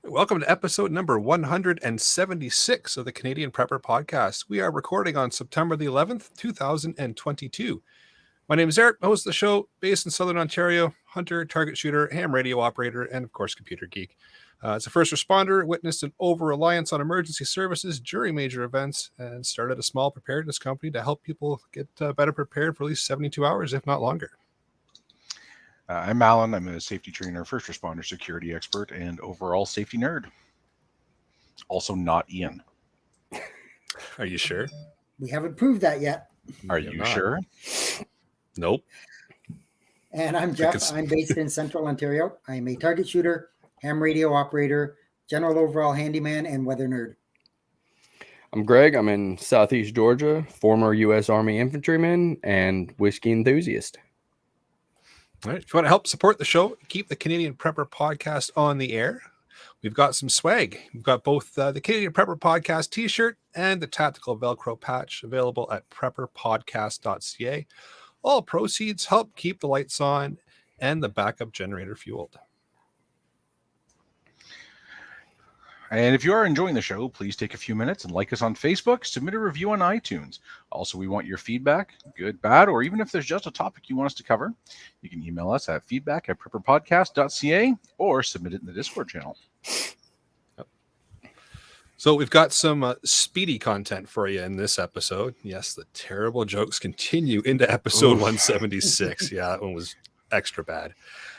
Welcome to episode number 176 of the Canadian Prepper Podcast. We are recording on September the 11th, 2022. My name is Eric, host of the show, based in Southern Ontario, hunter, target shooter, ham radio operator, and of course, computer geek. As a first responder, witnessed an over-reliance on emergency services during major events and started a small preparedness company to help people get better prepared for at least 72 hours, if not longer. I'm Alan. I'm a safety trainer, first responder, security expert, and overall safety nerd. Also not Ian. Are you sure? We haven't proved that yet. Are you sure? Nope. And I'm Jeff. I'm based in Central Ontario. I am a target shooter, ham radio operator, general overall handyman, and weather nerd. I'm Greg. I'm in Southeast Georgia, former U.S. Army infantryman and whiskey enthusiast. All right. If you want to help support the show, keep the Canadian Prepper Podcast on the air, we've got some swag. We've got both the Canadian Prepper Podcast t-shirt and the tactical Velcro patch available at prepperpodcast.ca. All proceeds help keep the lights on and the backup generator fueled. And if you are enjoying the show, please take a few minutes and like us on Facebook, submit a review on iTunes. Also, we want your feedback, good, bad, or even if there's just a topic you want us to cover, you can email us at feedback@prepperpodcast.ca or submit it in the Discord channel. So we've got some speedy content for you in this episode. Yes, the terrible jokes continue into episode 176. Yeah, that one was extra bad.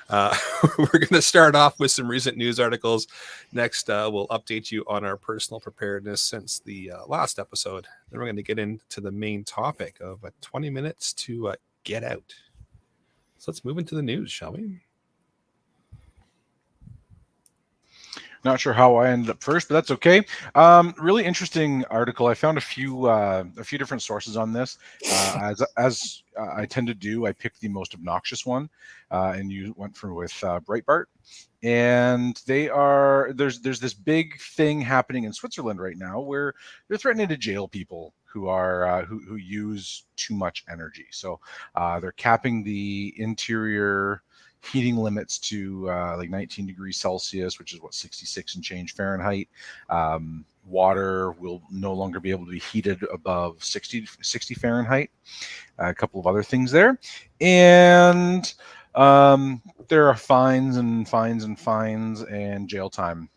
We're going to start off with some recent news articles. Next, we'll update you on our personal preparedness since the last episode. Then we're going to get into the main topic of 20 minutes to get out. So let's move into the news, shall we? Not sure how I ended up first, but that's okay. Really interesting article. I found a few different sources on this. As I tend to do, I picked the most obnoxious one, and you went with Breitbart. And there's this big thing happening in Switzerland right now where they're threatening to jail people who are who use too much energy. So they're capping the interior heating limits to like 19 degrees Celsius, which is 66 and change Fahrenheit. Water will no longer be able to be heated above 60 Fahrenheit. A couple of other things there. And there are fines and jail time.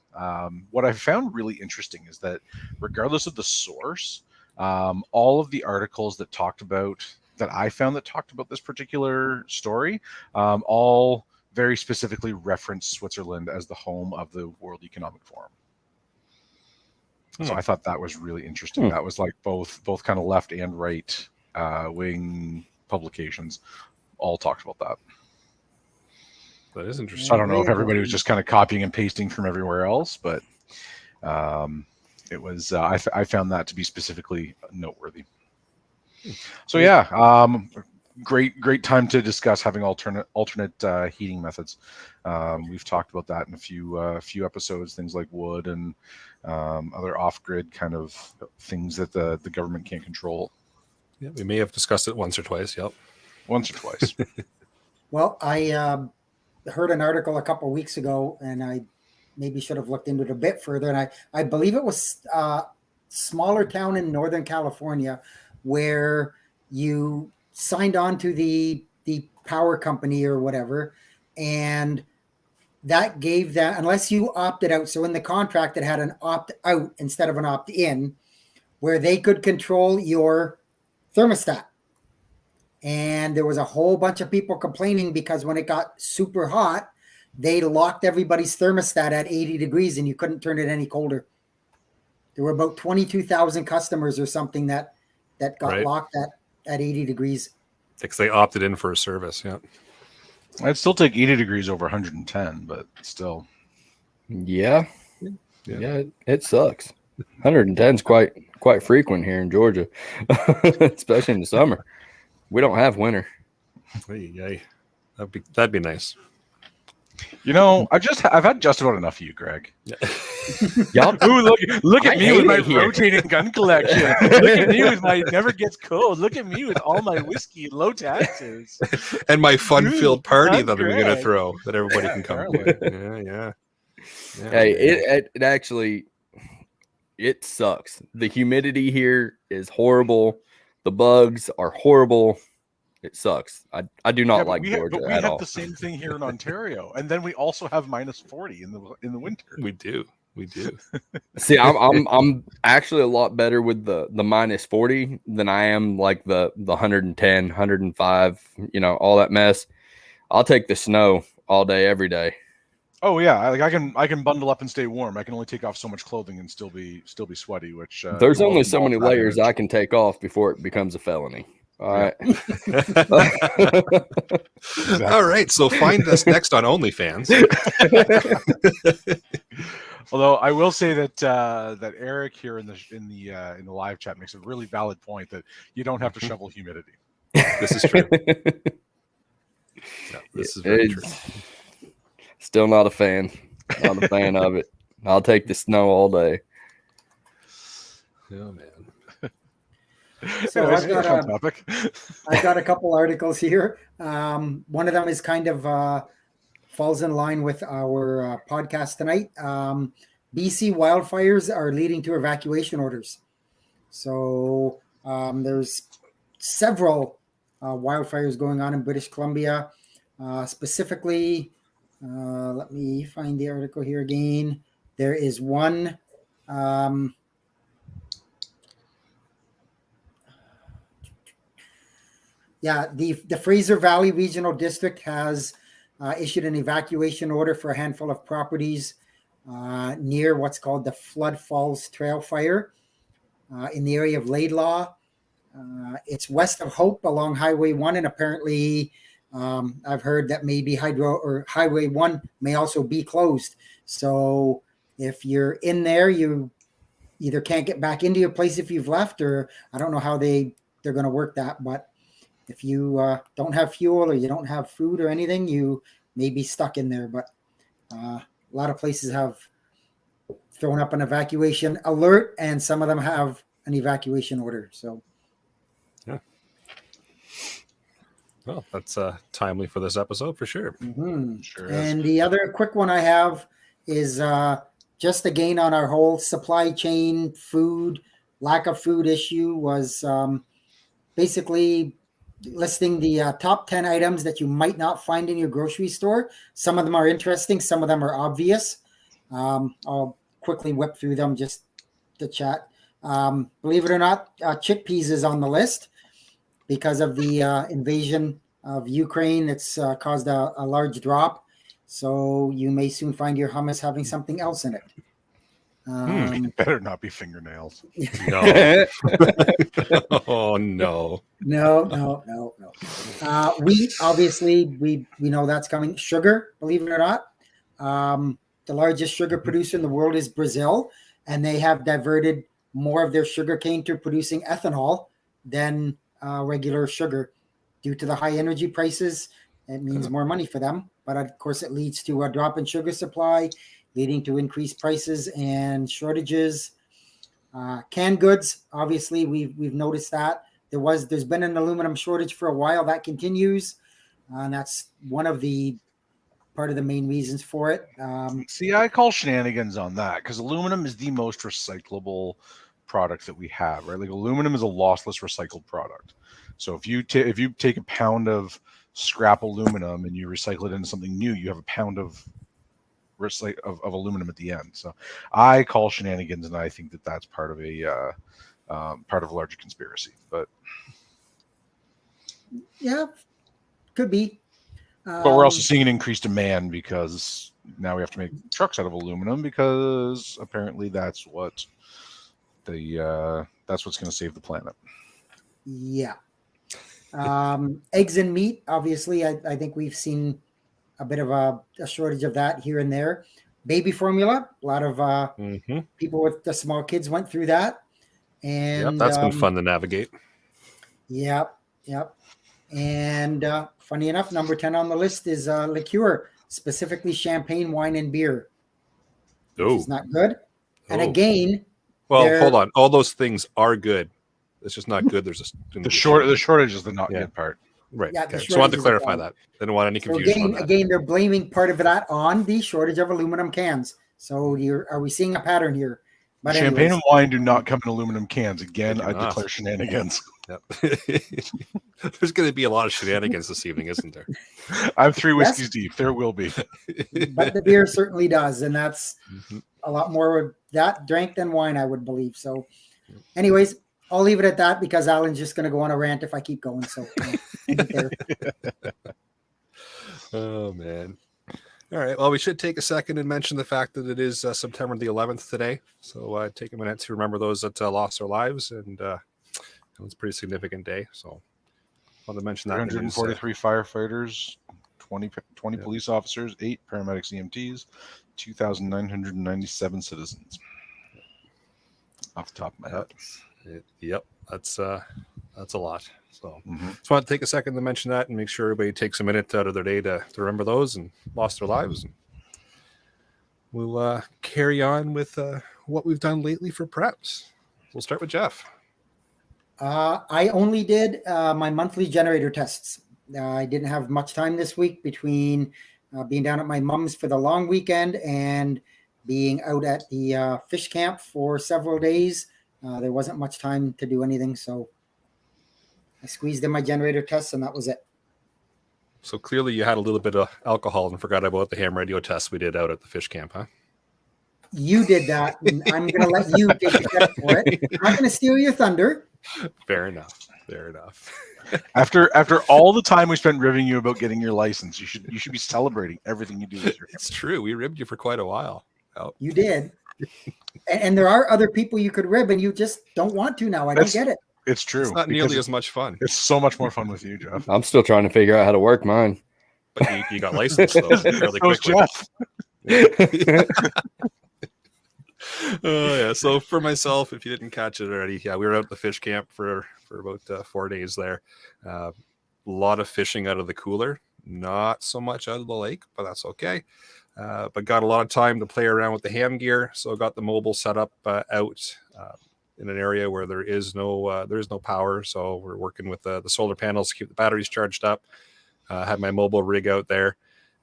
What I found really interesting is that regardless of the source, all of the articles that talked about this particular story, all very specifically reference Switzerland as the home of the World Economic Forum. So I thought that was really interesting. That was like both kind of left and right wing publications all talked about that. That is interesting. So I don't know if everybody was just kind of copying and pasting from everywhere else, but it was. I found that to be specifically noteworthy. So yeah, great time to discuss having alternate heating methods. We've talked about that in a few episodes, things like wood and other off-grid kind of things that the government can't control. Yeah, we may have discussed it once or twice. Yep, once or twice. Well, I heard an article a couple of weeks ago, and I maybe should have looked into it a bit further. And I believe it was a smaller town in Northern California where you signed on to the power company or whatever, and that gave that, unless you opted out. So in the contract, it had an opt out instead of an opt in, where they could control your thermostat. And there was a whole bunch of people complaining because when it got super hot, they locked everybody's thermostat at 80 degrees and you couldn't turn it any colder. There were about 22,000 customers or something that got locked at 80 degrees. Because they opted in for a service, yeah. I'd still take 80 degrees over 110, but still. Yeah, it sucks. 110 is quite frequent here in Georgia, especially in the summer. We don't have winter. Yay. That'd be nice. You know, I've had just about enough of you, Greg. Y'all, ooh, look at me with my rotating gun collection. Look at me with my never gets cold. Look at me with all my whiskey and low taxes. And my fun-filled party that we're going to throw that everybody can come to. Yeah. Yeah, Hey, man. it actually it sucks. The humidity here is horrible. The bugs are horrible. It sucks. I do Yeah, not but like Georgia we at have all. the same thing here in Ontario, and then we also have -40 in the winter. We do. We do. See, I'm actually a lot better with the -40 than I am like the 110, 105, all that mess. I'll take the snow all day, every day. Oh yeah, I can bundle up and stay warm. I can only take off so much clothing and still be sweaty, which There's only so involves many that layers I energy. can take off before it becomes a felony. All Yeah. right. All right. So find us next on OnlyFans. Although I will say that that Eric here in the live chat makes a really valid point that you don't have to shovel humidity. This is true. Yeah, this is very true. Still not a fan. Not a fan of it. I'll take the snow all day. Oh man. So Anyways, I've fun topic. got a couple articles here. One of them is kind of falls in line with our podcast tonight. BC wildfires are leading to evacuation orders. So there's several wildfires going on in British Columbia. Specifically, let me find the article here again. There is one. The Fraser Valley Regional District has issued an evacuation order for a handful of properties near what's called the Flood Falls Trail Fire in the area of Laidlaw. It's west of Hope along Highway 1, and apparently I've heard that maybe Highway 1 may also be closed. So if you're in there, you either can't get back into your place if you've left, or I don't know how they're going to work that, but if you don't have fuel or you don't have food or anything, you may be stuck in there. But a lot of places have thrown up an evacuation alert, and some of them have an evacuation order. So, yeah. Well, that's timely for this episode for sure. Mm-hmm. Sure is. And the other quick one I have is just again on our whole supply chain lack of food issue was basically listing the top 10 items that you might not find in your grocery store. Some of them are interesting. Some of them are obvious. I'll quickly whip through them just to chat. Believe it or not, chickpeas is on the list because of the invasion of Ukraine. It's caused a large drop. So you may soon find your hummus having something else in it. It better not be fingernails. No. Oh no. No. Wheat, obviously, we know that's coming. Sugar, believe it or not, the largest sugar producer in the world is Brazil, and they have diverted more of their sugar cane to producing ethanol than regular sugar due to the high energy prices. It means more money for them, but of course, it leads to a drop in sugar supply, leading to increased prices and shortages. Canned goods, obviously, we've noticed that there's been an aluminum shortage for a while. That continues, and that's part of the main reasons for it. See, I call shenanigans on that because aluminum is the most recyclable product that we have, right? Like aluminum is a lossless recycled product. So if you take a pound of scrap aluminum and you recycle it into something new, you have a pound of aluminum at the end. So I call shenanigans, and I think that that's part of a larger conspiracy. But yeah, could be. But we're also seeing an increased demand because now we have to make trucks out of aluminum because apparently that's what's going to save the planet. Yeah. Eggs and meat, obviously, I think we've seen a bit of a shortage of that here and there. Baby formula, a lot of people with the small kids went through that. And that's been fun to navigate. Yep. And funny enough, number 10 on the list is liqueur, specifically champagne, wine, and beer. Oh, it's not good. And again, hold on. All those things are good. It's just not good. There's the shortage is the not good part. Right. Yeah, the Okay. Just wanted to shortages clarify again. that. They don't want any So confusion on again, that. they're blaming part of that on the shortage of aluminum cans. So are we seeing a pattern here? But Champagne anyways, and wine do not come in aluminum cans. Again, They do I not. declare shenanigans. Yep. There's going to be a lot of shenanigans this evening, isn't there? I'm 3 Yes. whiskeys deep. There will be. but the beer certainly does, and that's Mhm. a lot more of that drank than wine, I would believe. So, anyways, I'll leave it at that because Alan's just going to go on a rant if I keep going. So, end it there. Oh man. All right. Well, we should take a second and mention the fact that it is September the 11th today. So take a minute to remember those that lost their lives, and it's a pretty significant day. So I want to mention that. in the news, 343 firefighters, 20 Yep. police officers, 8 paramedics, EMTs, 2,997 citizens. Off the top of my head. Yep. That's a lot. So Mhm. just want to take a second to mention that and make sure everybody takes a minute out of their day to remember those and lost their lives. And we'll carry on with what we've done lately for preps. We'll start with Jeff. I only did my monthly generator tests. I didn't have much time this week between being down at my mom's for the long weekend and being out at the fish camp for several days. There wasn't much time to do anything, so I squeezed in my generator tests, and that was it. So clearly you had a little bit of alcohol and forgot about the ham radio test we did out at the fish camp, huh? You did that, and I'm going to let you take the credit for it. I'm not going to steal your thunder. Fair enough. Fair enough. After all the time we spent ribbing you about getting your license, you should be celebrating everything you do with your It's true. We ribbed you for quite a while. Oh, You did. And there are other people you could rib, and you just don't want to now. I don't That's- get it. It's true. it's not because nearly as much fun. It's so much more fun with you, Jeff. I'm still trying to figure out how to work mine. But you got licensed though fairly So is quickly. Jeff. Oh yeah. So for myself, if you didn't catch it already, yeah, we were out at the fish camp for about 4 days there. A lot of fishing out of the cooler, not so much out of the lake, but that's okay. But got a lot of time to play around with the ham gear, so got the mobile set up out in an area where there is no power. So we're working with the solar panels to keep the batteries charged up. Had my mobile rig out there.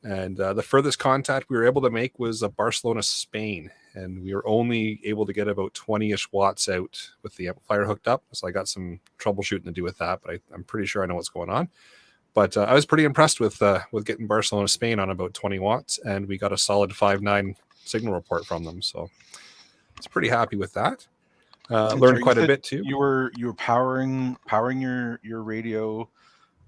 And the furthest contact we were able to make was Barcelona, Spain. And we were only able to get about 20-ish watts out with the amplifier hooked up. So I got some troubleshooting to do with that, but I'm pretty sure I know what's going on. But I was pretty impressed with getting Barcelona, Spain on about 20 watts. And we got a solid 5.9 signal report from them. So I was pretty happy with that. Learned Sorry, quite you a said bit too. You were powering your radio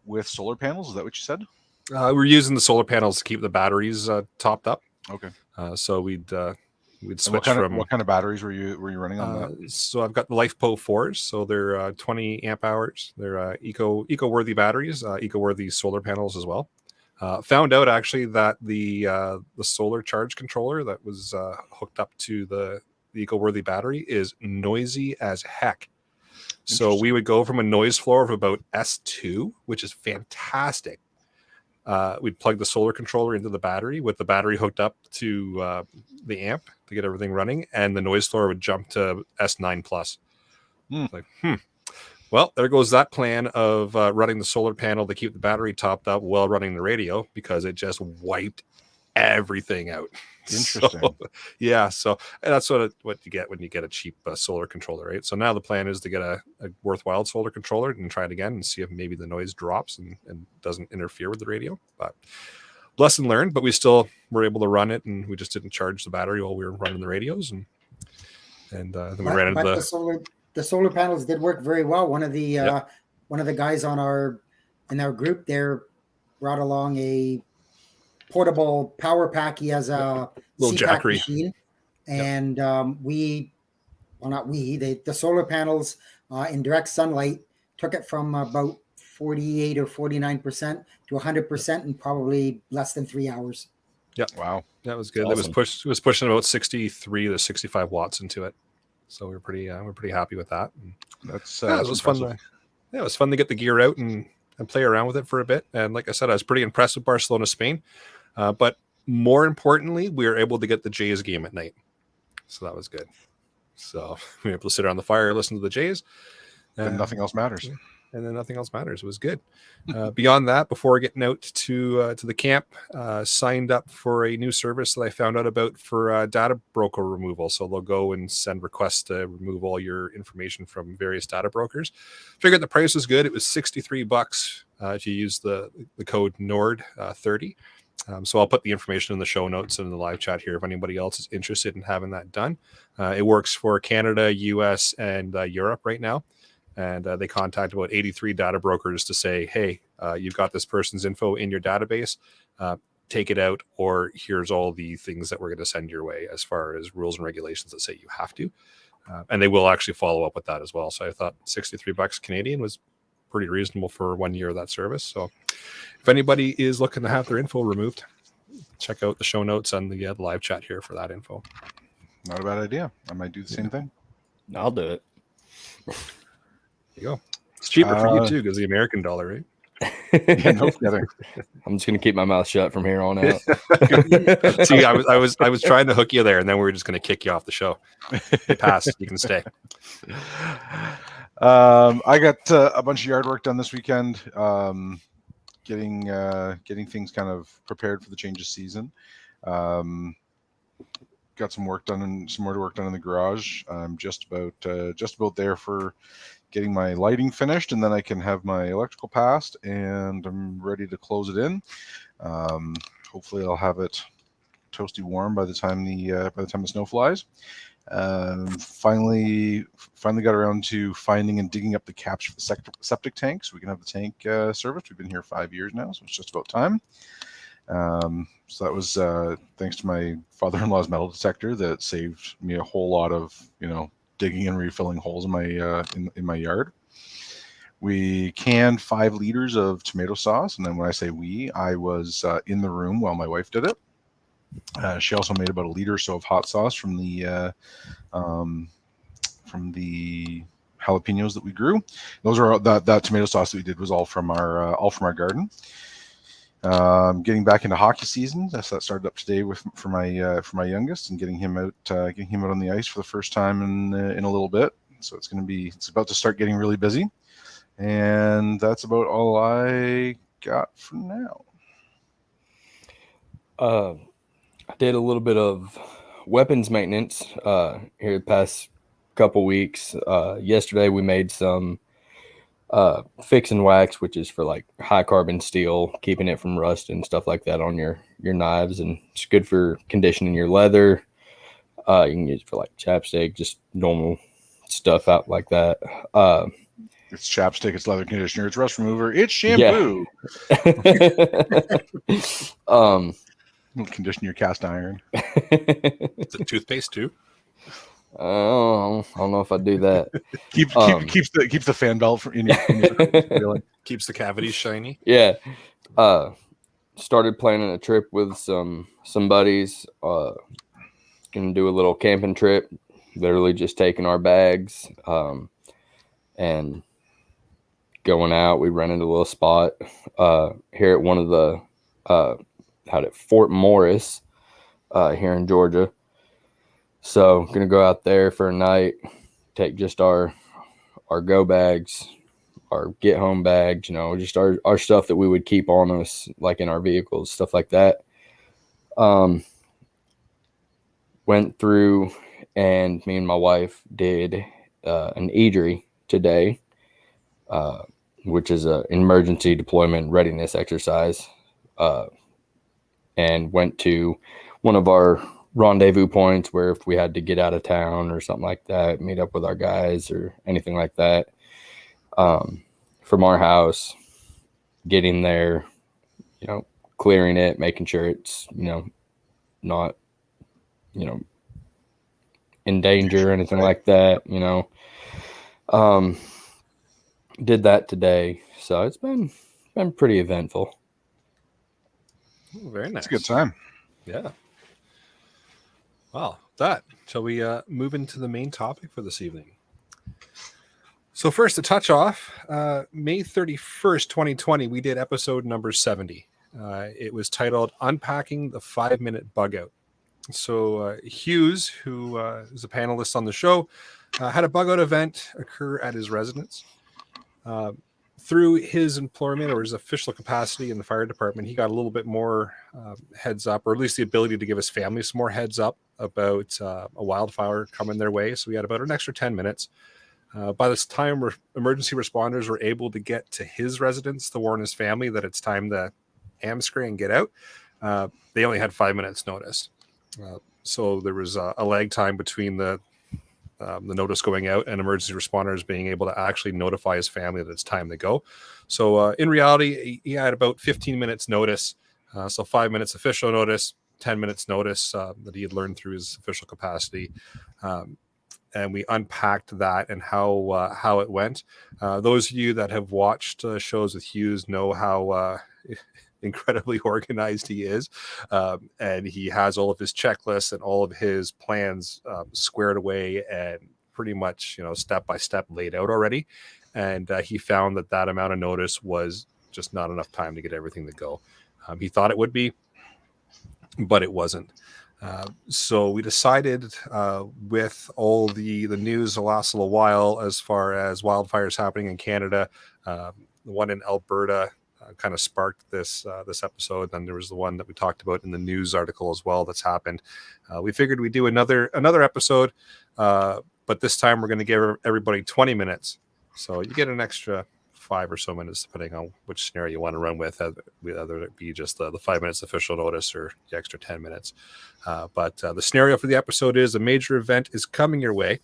with solar panels. Is that what you said? We're using the solar panels to keep the batteries topped up. Okay. So we'd And switch what kind of batteries were you running on that? So I've got the LifePo 4s. So they're 20 amp hours. They're eco-worthy batteries, eco-worthy solar panels as well. Found out actually that the solar charge controller that was hooked up to the eco-worthy battery is noisy as heck. So we would go from a noise floor of about S2, which is fantastic. We'd plug the solar controller into the battery with the battery hooked up to the amp to get everything running, and the noise floor would jump to S9 plus. Like, well, there goes that plan of running the solar panel to keep the battery topped up while running the radio, because it just wiped everything out. Interesting. So that's what you get when you get a cheap solar controller, right? So now the plan is to get a worthwhile solar controller and try it again and see if maybe the noise drops and doesn't interfere with the radio. But lesson learned, but we still were able to run it, and we just didn't charge the battery while we were running the radios, and then we ran into the solar panels did work very well. One of the guys in our group there brought along a portable power pack. He has a little CPAC Jackery machine, and the solar panels in direct sunlight took it from about 48 or 49% to 100% in probably less than 3 hours. Yeah, Wow, that was good. Awesome. It was pushing about 63 to 65 watts into it, so we're pretty happy with that. And that's it was fun. It was fun to get the gear out and play around with it for a bit. And like I said, I was pretty impressed with Barcelona, Spain. But more importantly, we were able to get the Jays game at night. So that was good. So we were able to sit around the fire, listen to the Jays. Then nothing else matters. and then nothing else matters. It was good. Beyond that, before getting out to the camp, signed up for a new service that I found out about for data broker removal. So they'll go and send requests to remove all your information from various data brokers. Figured the price was good. It was $63 if you use the code NORD 30. So I'll put the information in the show notes and in the live chat here if anybody else is interested in having that done. It works for Canada, US, and Europe right now. And they contact about 83 data brokers to say, hey, you've got this person's info in your database. Take it out, or here's all the things that we're going to send your way as far as rules and regulations that say you have to. And they will actually follow up with that as well. So I thought $63 Canadian was pretty reasonable for 1 year of that service. So if anybody is looking to have their info removed, check out the show notes and the live chat here for that info. Not a bad idea. I might do the same thing. I'll do it. There you go. It's cheaper for you too because the American dollar, right? Yeah, no kidding. I'm just gonna keep my mouth shut from here on out. See, I was trying to hook you there, and then we were just going to kick you off the show. It passed. You can stay. I got a bunch of yard work done this weekend. Getting things kind of prepared for the change of season. Got some work done and some more work done in the garage. I'm just about there for getting my lighting finished, and then I can have my electrical passed, and I'm ready to close it in. Hopefully, I'll have it toasty warm by the time the snow flies. Finally got around to finding and digging up the caps for the septic tank so we can have the tank serviced. We've been here 5 years now, so it's just about time. So that was thanks to my father-in-law's metal detector that saved me a whole lot of digging and refilling holes in my in my yard. We canned 5 liters of tomato sauce, and then when I say we, I was in the room while my wife did it. She also made about 1 liter or so of hot sauce from the jalapenos that we grew. Those are that tomato sauce that we did was all from our garden. Getting back into hockey season, that started up today for my youngest, and getting him out on the ice for the first time in a little bit. So it's about to start getting really busy, and that's about all I got for now. I did a little bit of weapons maintenance here the past couple weeks. Yesterday we made some fix and wax, which is for like high carbon steel, keeping it from rust and stuff like that on your knives, and it's good for conditioning your leather. You can use it for like chapstick, just normal stuff out like that. It's chapstick, it's leather conditioner, it's rust remover, it's shampoo. Yeah. Condition your cast iron. Is it toothpaste too? I don't know if I do that. keeps the fan belt in your Keeps the cavities shiny. Yeah. Started planning a trip with some buddies. Gonna do a little camping trip. Literally just taking our bags and going out. We rented a little spot here at one of the out at Fort Morris here in Georgia. So gonna go out there for a night, take just our go bags, our get home bags, just our stuff that we would keep on us, like in our vehicles, stuff like that. Went through, and me and my wife did an EDRI today, which is an emergency deployment readiness exercise, and went to one of our rendezvous points where if we had to get out of town or something like that, meet up with our guys or anything like that, from our house, getting there, clearing it, making sure it's, not, in danger or anything like that, did that today. So it's been pretty eventful. Oh, very nice. It's a good time. Yeah. Wow. Shall we move into the main topic for this evening? So first, to touch off, May 31st, 2020, we did episode number 70. It was titled Unpacking the 5-Minute Bug Out. So Hughes, who is a panelist on the show, had a bug out event occur at his residence. through his employment or his official capacity in the fire department, he got a little bit more heads up, or at least the ability to give his family some more heads up about a wildfire coming their way. So we had about an extra 10 minutes. By this time, emergency responders were able to get to his residence to warn his family that it's time to amscray and get out. They only had 5 minutes notice. So there was a lag time between the notice going out and emergency responders being able to actually notify his family that it's time to go. So in reality, he had about 15 minutes notice. So 5 minutes official notice, 10 minutes notice that he had learned through his official capacity. And we unpacked that and how it went. Those of you that have watched shows with Hughes know how incredibly organized he is, and he has all of his checklists and all of his plans squared away and pretty much step by step laid out already. And he found that amount of notice was just not enough time to get everything to go. He thought it would be, but it wasn't. So we decided with all the news the last little while as far as wildfires happening in Canada, the one in Alberta kind of sparked this episode. Then there was the one that we talked about in the news article as well that's happened. We figured we'd do another episode, but this time we're going to give everybody 20 minutes. So you get an extra 5 or so minutes depending on which scenario you want to run with, whether it be just the 5 minutes official notice or the extra 10 minutes. But the scenario for the episode is a major event is coming your way.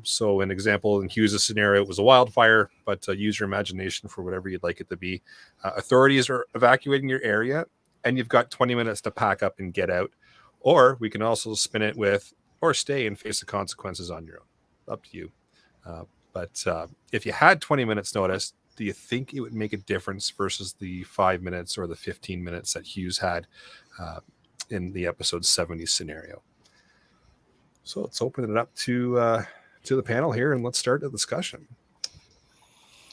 So an example in Hughes' scenario, it was a wildfire, but use your imagination for whatever you'd like it to be. Authorities are evacuating your area and you've got 20 minutes to pack up and get out. Or we can also spin it with, or stay and face the consequences on your own. Up to you. But if you had 20 minutes notice, do you think it would make a difference versus the 5 minutes or the 15 minutes that Hughes had in the episode 70 scenario? So let's open it up to the panel here and let's start the discussion.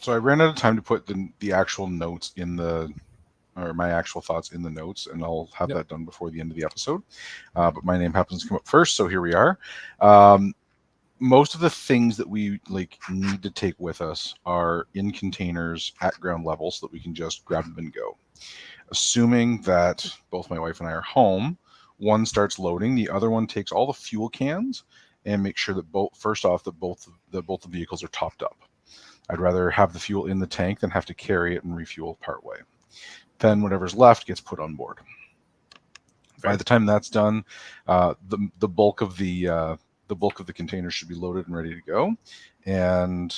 So I ran out of time to put the actual notes or my actual thoughts in the notes, and I'll have that done before the end of the episode. But my name happens to come up first, so here we are. Most of the things that we need to take with us are in containers at ground level so that we can just grab them and go. Assuming that both my wife and I are home, one starts loading, the other one takes all the fuel cans and make sure that both the vehicles are topped up. I'd rather have the fuel in the tank than have to carry it and refuel partway. Then whatever's left gets put on board. Okay. By the time that's done, the bulk of the containers should be loaded and ready to go, and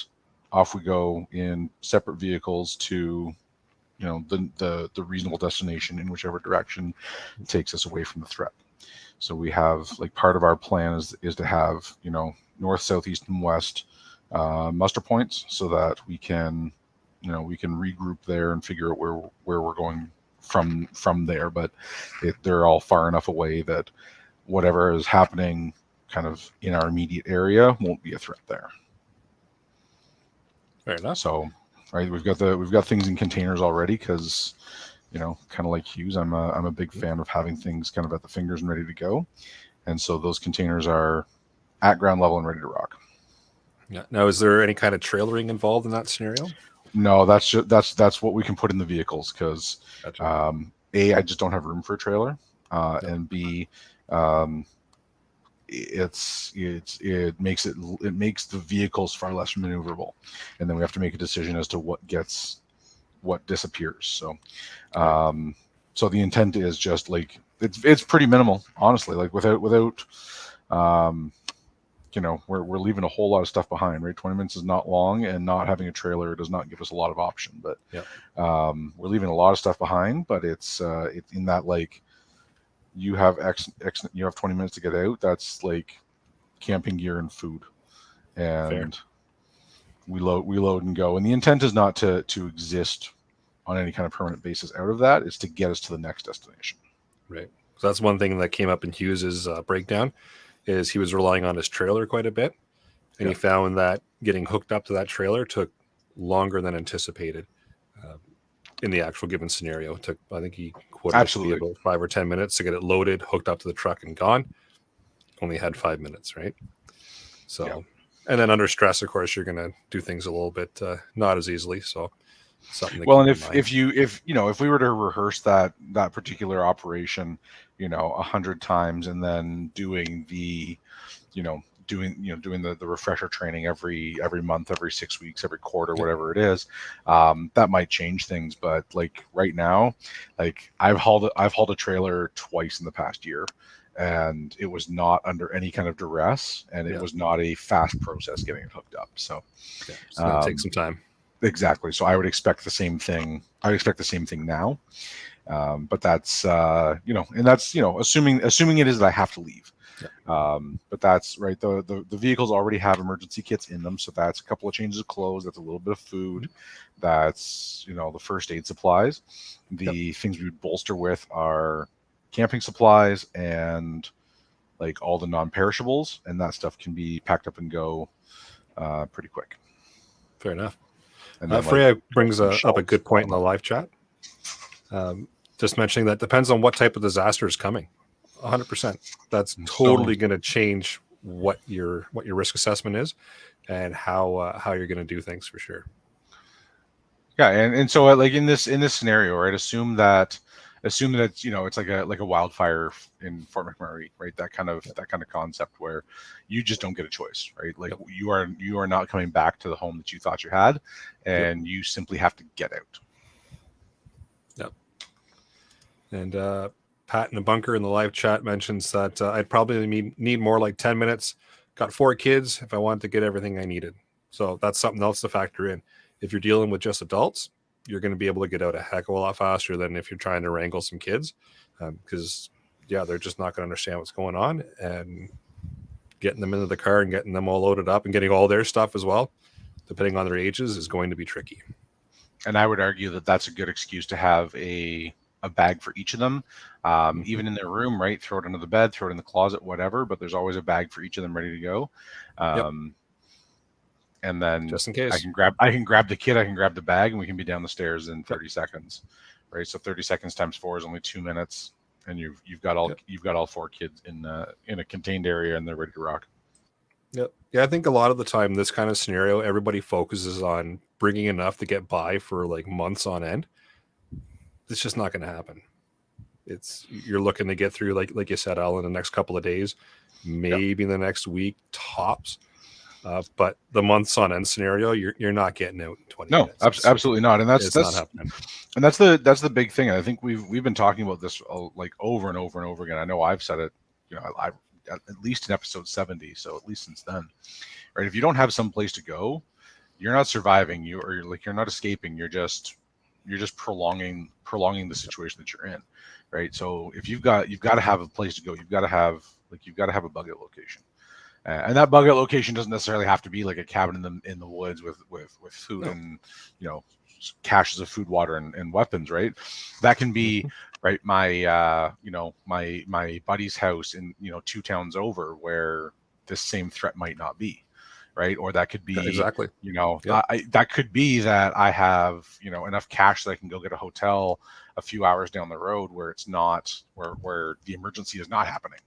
off we go in separate vehicles to the reasonable destination in whichever direction takes us away from the threat. So we have part of our plan is to have north, south, east, and west muster points so that we can regroup there and figure out where we're going from there. But they're all far enough away that whatever is happening kind of in our immediate area won't be a threat there. Fair enough. So right, we've got things in containers already because kind of like Hughes, I'm a big fan of having things kind of at the fingers and ready to go, and so those containers are at ground level and ready to rock. Yeah. Now, is there any kind of trailering involved in that scenario? No, that's what we can put in the vehicles because Gotcha. A, I just don't have room for a trailer, and B, it makes the vehicles far less maneuverable, and then we have to make a decision as to what disappears. So so the intent is just it's pretty minimal, honestly. Without we're leaving a whole lot of stuff behind, right? 20 minutes is not long, and not having a trailer does not give us a lot of option, but we're leaving a lot of stuff behind. But it's in that you have you have 20 minutes to get out. That's camping gear and food, and Fair. we load and go. And the intent is not to exist on any kind of permanent basis out of that. It's to get us to the next destination. Right. So that's one thing that came up in Hughes's breakdown is he was relying on his trailer quite a bit, and he found that getting hooked up to that trailer took longer than anticipated. In the actual given scenario, it took, I think he quoted it to be about 5 or 10 minutes to get it loaded, hooked up to the truck, and gone. Only had 5 minutes, right? So, and then under stress, of course, you're going to do things a little bit not as easily. So something. Well, and keep in mind. if we were to rehearse that particular operation, 100 times, and then doing the, doing the refresher training every month, every 6 weeks, every quarter, whatever it is, that might change things. But like right now, like I've hauled a trailer twice in the past year, and it was not under any kind of duress, and it was not a fast process getting it hooked up. So it's going to take some time. Exactly. So I would expect the same thing. I would expect the same thing now. But that's and that's assuming it is that I have to leave. But that's right. The vehicles already have emergency kits in them, so that's a couple of changes of clothes. That's a little bit of food. That's the first aid supplies. The things we would bolster with are camping supplies and like all the non-perishables, and that stuff can be packed up and go pretty quick. Fair enough. And then, Freya brings up a good point in the live chat. Just mentioning that depends on what type of disaster is coming. 100%. That's totally going to change what your risk assessment is and how you're going to do things for sure. Yeah, and so like in this scenario, right? Assume that it's like a wildfire in Fort McMurray, right? That kind of concept where you just don't get a choice, right? Like you are not coming back to the home that you thought you had, and you simply have to get out. Yep. And Pat in the bunker in the live chat mentions that I'd probably need more like 10 minutes. Got 4 kids if I wanted to get everything I needed. So that's something else to factor in. If you're dealing with just adults, you're going to be able to get out a heck of a lot faster than if you're trying to wrangle some kids, because they're just not going to understand what's going on, and getting them into the car and getting them all loaded up and getting all their stuff as well, depending on their ages, is going to be tricky. And I would argue that that's a good excuse to have a bag for each of them, even in their room, right? Throw it under the bed, throw it in the closet, whatever, but there's always a bag for each of them ready to go. And then just in case I can grab the kid, I can grab the bag, and we can be down the stairs in 30 seconds, right? So 30 seconds times 4 is only 2 minutes, and you've got all 4 kids in a contained area, and they're ready to rock. Yeah, I think a lot of the time this kind of scenario, everybody focuses on bringing enough to get by for like months on end. It's just not going to happen. You're looking to get through, like you said, Al, in the next couple of days, maybe the next week tops. But the months on end scenario, you're not getting out in 20 minutes. No, absolutely not. And that's not happening. And that's the big thing. And I think we've been talking about this like over and over and over again. I know I've said it, I at least in episode 70. So at least since then, right? If you don't have some place to go, you're not surviving. You're not escaping. You're just prolonging the situation that you're in, right? So if you've got to have a place to go. You've got to have a bug out location. And that bug out location doesn't necessarily have to be like a cabin in the woods with food and caches of food, water, and weapons, right? That can be right my my buddy's house in 2 towns over where this same threat might not be, right? Or that could be exactly that could be that I have enough cash that I can go get a hotel a few hours down the road where it's not where the emergency is not happening.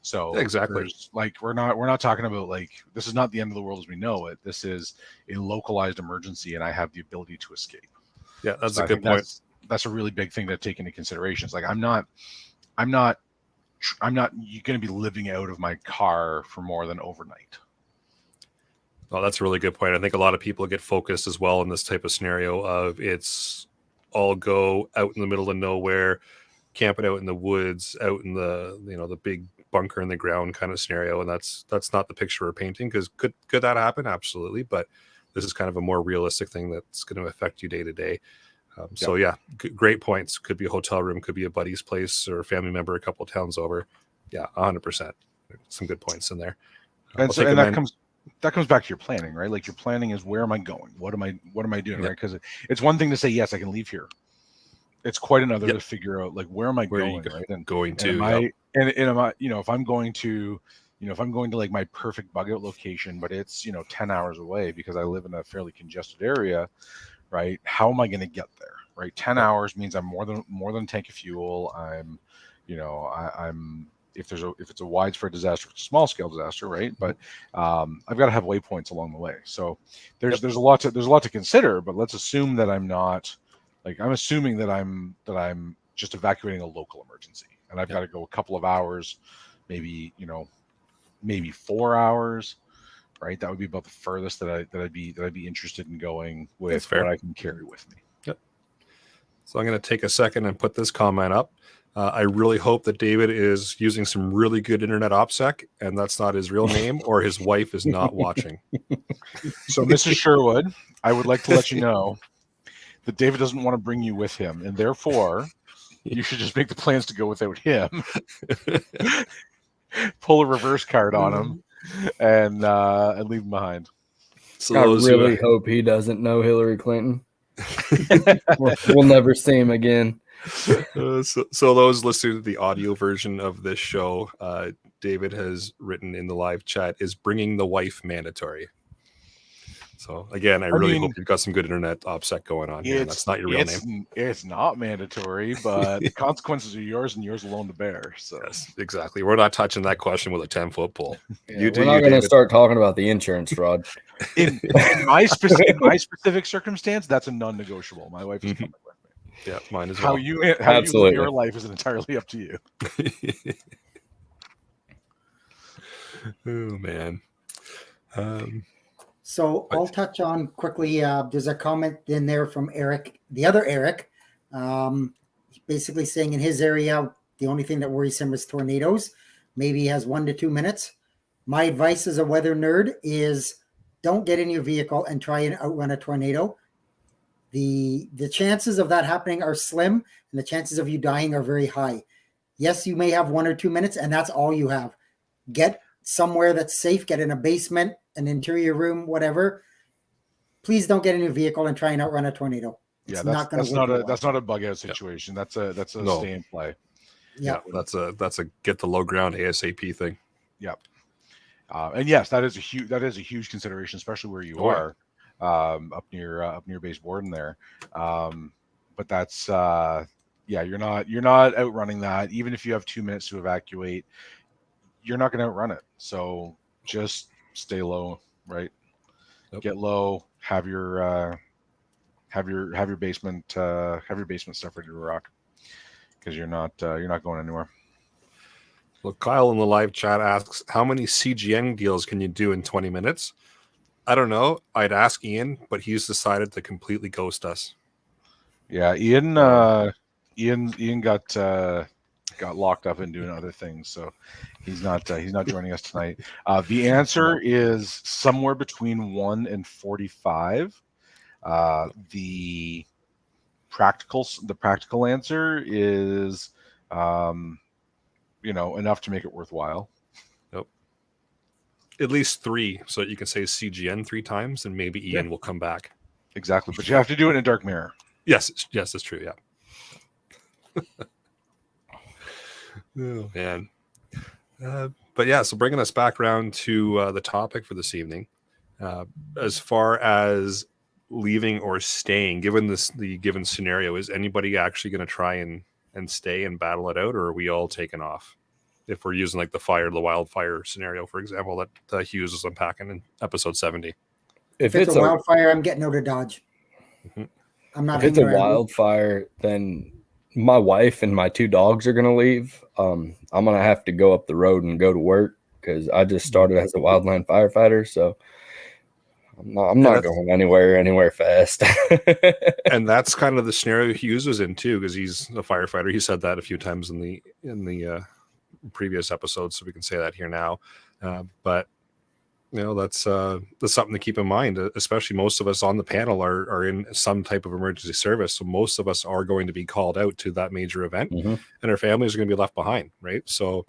So exactly, like we're not talking about like this is not the end of the world as we know it. This is a localized emergency, and I have the ability to escape. Yeah, that's a good point. That's a really big thing to take into consideration. It's like I'm not going to be living out of my car for more than overnight. Well, that's a really good point. I think a lot of people get focused as well in this type of scenario of it's all go out in the middle of nowhere, camping out in the woods, out in the the big bunker in the ground kind of scenario, and that's not the picture we're painting. Because could that happen? Absolutely, but this is kind of a more realistic thing that's going to affect you day to day. So great points. Could be a hotel room, could be a buddy's place or a family member a couple of towns over. 100%. Some good points in there. And that comes back to your planning, right? Like your planning is where am I going? What am I doing? Right? Because it's one thing to say yes, I can leave here. It's quite another to figure out like where am I going, right? And going to am I if I'm going to like my perfect bug out location, but it's 10 hours away because I live in a fairly congested area, right? How am I going to get there? Right? 10 hours means I'm more than a tank of fuel. I'm if it's a widespread disaster, it's a small scale disaster, right? But I've got to have waypoints along the way. So there's a lot to consider. But let's assume that I'm not I'm assuming that I'm just evacuating a local emergency, and I've got to go a couple of hours, maybe 4 hours, right? That would be about the furthest that I'd be interested in going with what I can carry with me. Yep. So I'm going to take a second and put this comment up. I really hope that David is using some really good internet OPSEC, and that's not his real name, or his wife is not watching. So, Mrs. Sherwood, I would like to let you know that David doesn't want to bring you with him, and therefore, you should just make the plans to go without him. Pull a reverse card on him, and leave him behind. So I really hope he doesn't know Hillary Clinton. We'll never see him again. So those listening to the audio version of this show, David has written in the live chat, is bringing the wife mandatory. So again, I really hope you've got some good internet OPSEC going on here. That's not your real name. It's not mandatory, but the consequences are yours and yours alone to bear. So yes, exactly. We're not touching that question with a 10-foot pole. Yeah, we're not going to start talking about the insurance fraud. In my specific circumstance, that's a non-negotiable. My wife is coming with me. Yeah, mine as well. How you live your life is entirely up to you. Oh man. So I'll touch on quickly. There's a comment in there from Eric, the other Eric, basically saying in his area, the only thing that worries him is tornadoes. Maybe he has 1 to 2 minutes. My advice as a weather nerd is don't get in your vehicle and try and outrun a tornado. The chances of that happening are slim, and the chances of you dying are very high. Yes, you may have 1 or 2 minutes, and that's all you have. Get somewhere that's safe. Get in a basement, an interior room, whatever. Please don't get in your vehicle and try and outrun a tornado. It's that's not a bug out situation. Yep. That's a stay and play. Yeah, that's a get the low ground ASAP thing. Yep. And yes, that is a huge consideration, especially where you are. Up near base Borden there, but that's you're not outrunning that. Even if you have 2 minutes to evacuate, you're not going to outrun it. So just stay low, right? Yep. Get low. Have your basement stuff ready to rock, because you're not going anywhere. Well, Kyle in the live chat asks, how many CGN deals can you do in 20 minutes? I don't know. I'd ask Ian, but he's decided to completely ghost us. Yeah, Ian got locked up in doing other things, so he's not joining us tonight. The answer is somewhere between 1 and 45. The practical answer is enough to make it worthwhile. At least 3, so that you can say CGN 3 times, and maybe Ian will come back. Exactly, but you have to do it in a dark mirror. Yes, that's true. Yeah. Oh man. But yeah, so bringing us back around to the topic for this evening, as far as leaving or staying, given the given scenario, is anybody actually going to try and stay and battle it out, or are we all taken off? If we're using like the wildfire scenario, for example, that Hughes was unpacking in episode 70. If it's a wildfire, I'm getting out of Dodge. Mm-hmm. I'm not. If it's a wildfire, then my wife and my 2 dogs are going to leave. I'm going to have to go up the road and go to work, because I just started as a wildland firefighter. So I'm not going anywhere fast. And that's kind of the scenario Hughes was in too, because he's a firefighter. He said that a few times in the previous episodes, so we can say that here now. But that's something to keep in mind, especially most of us on the panel are in some type of emergency service, so most of us are going to be called out to that major event, and our families are going to be left behind, right? So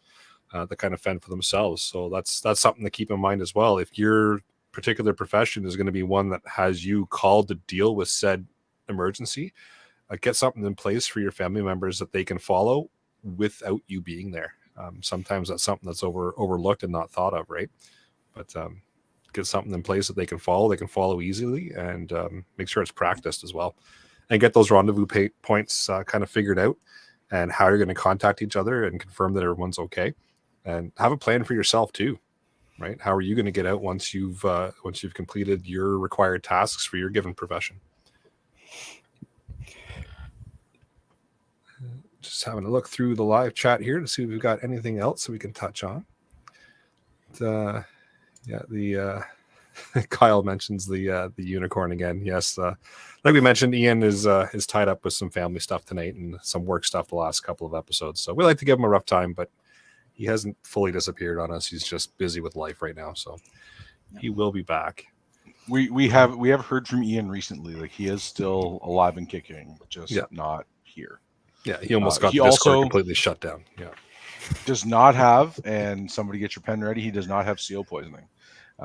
they kind of fend for themselves. So that's something to keep in mind as well. If your particular profession is going to be one that has you called to deal with said emergency, get something in place for your family members that they can follow without you being there. Sometimes that's something that's overlooked and not thought of, right? But get something in place that they can follow easily, and make sure it's practiced as well, and get those rendezvous points kind of figured out, and how you're going to contact each other and confirm that everyone's okay. and have a plan for yourself too, right? How are you going to get out once you've completed your required tasks for your given profession? Just having a look through the live chat here to see if we've got anything else that we can touch on. Kyle mentions the unicorn again. Yes, like we mentioned, Ian is tied up with some family stuff tonight and some work stuff the last couple of episodes. So we like to give him a rough time, but he hasn't fully disappeared on us. He's just busy with life right now. So he will be back. We have heard from Ian recently. Like, he is still alive and kicking, just not here. Yeah, he almost got the Discord also completely shut down. Yeah, does not have, and somebody get your pen ready. He does not have seal poisoning.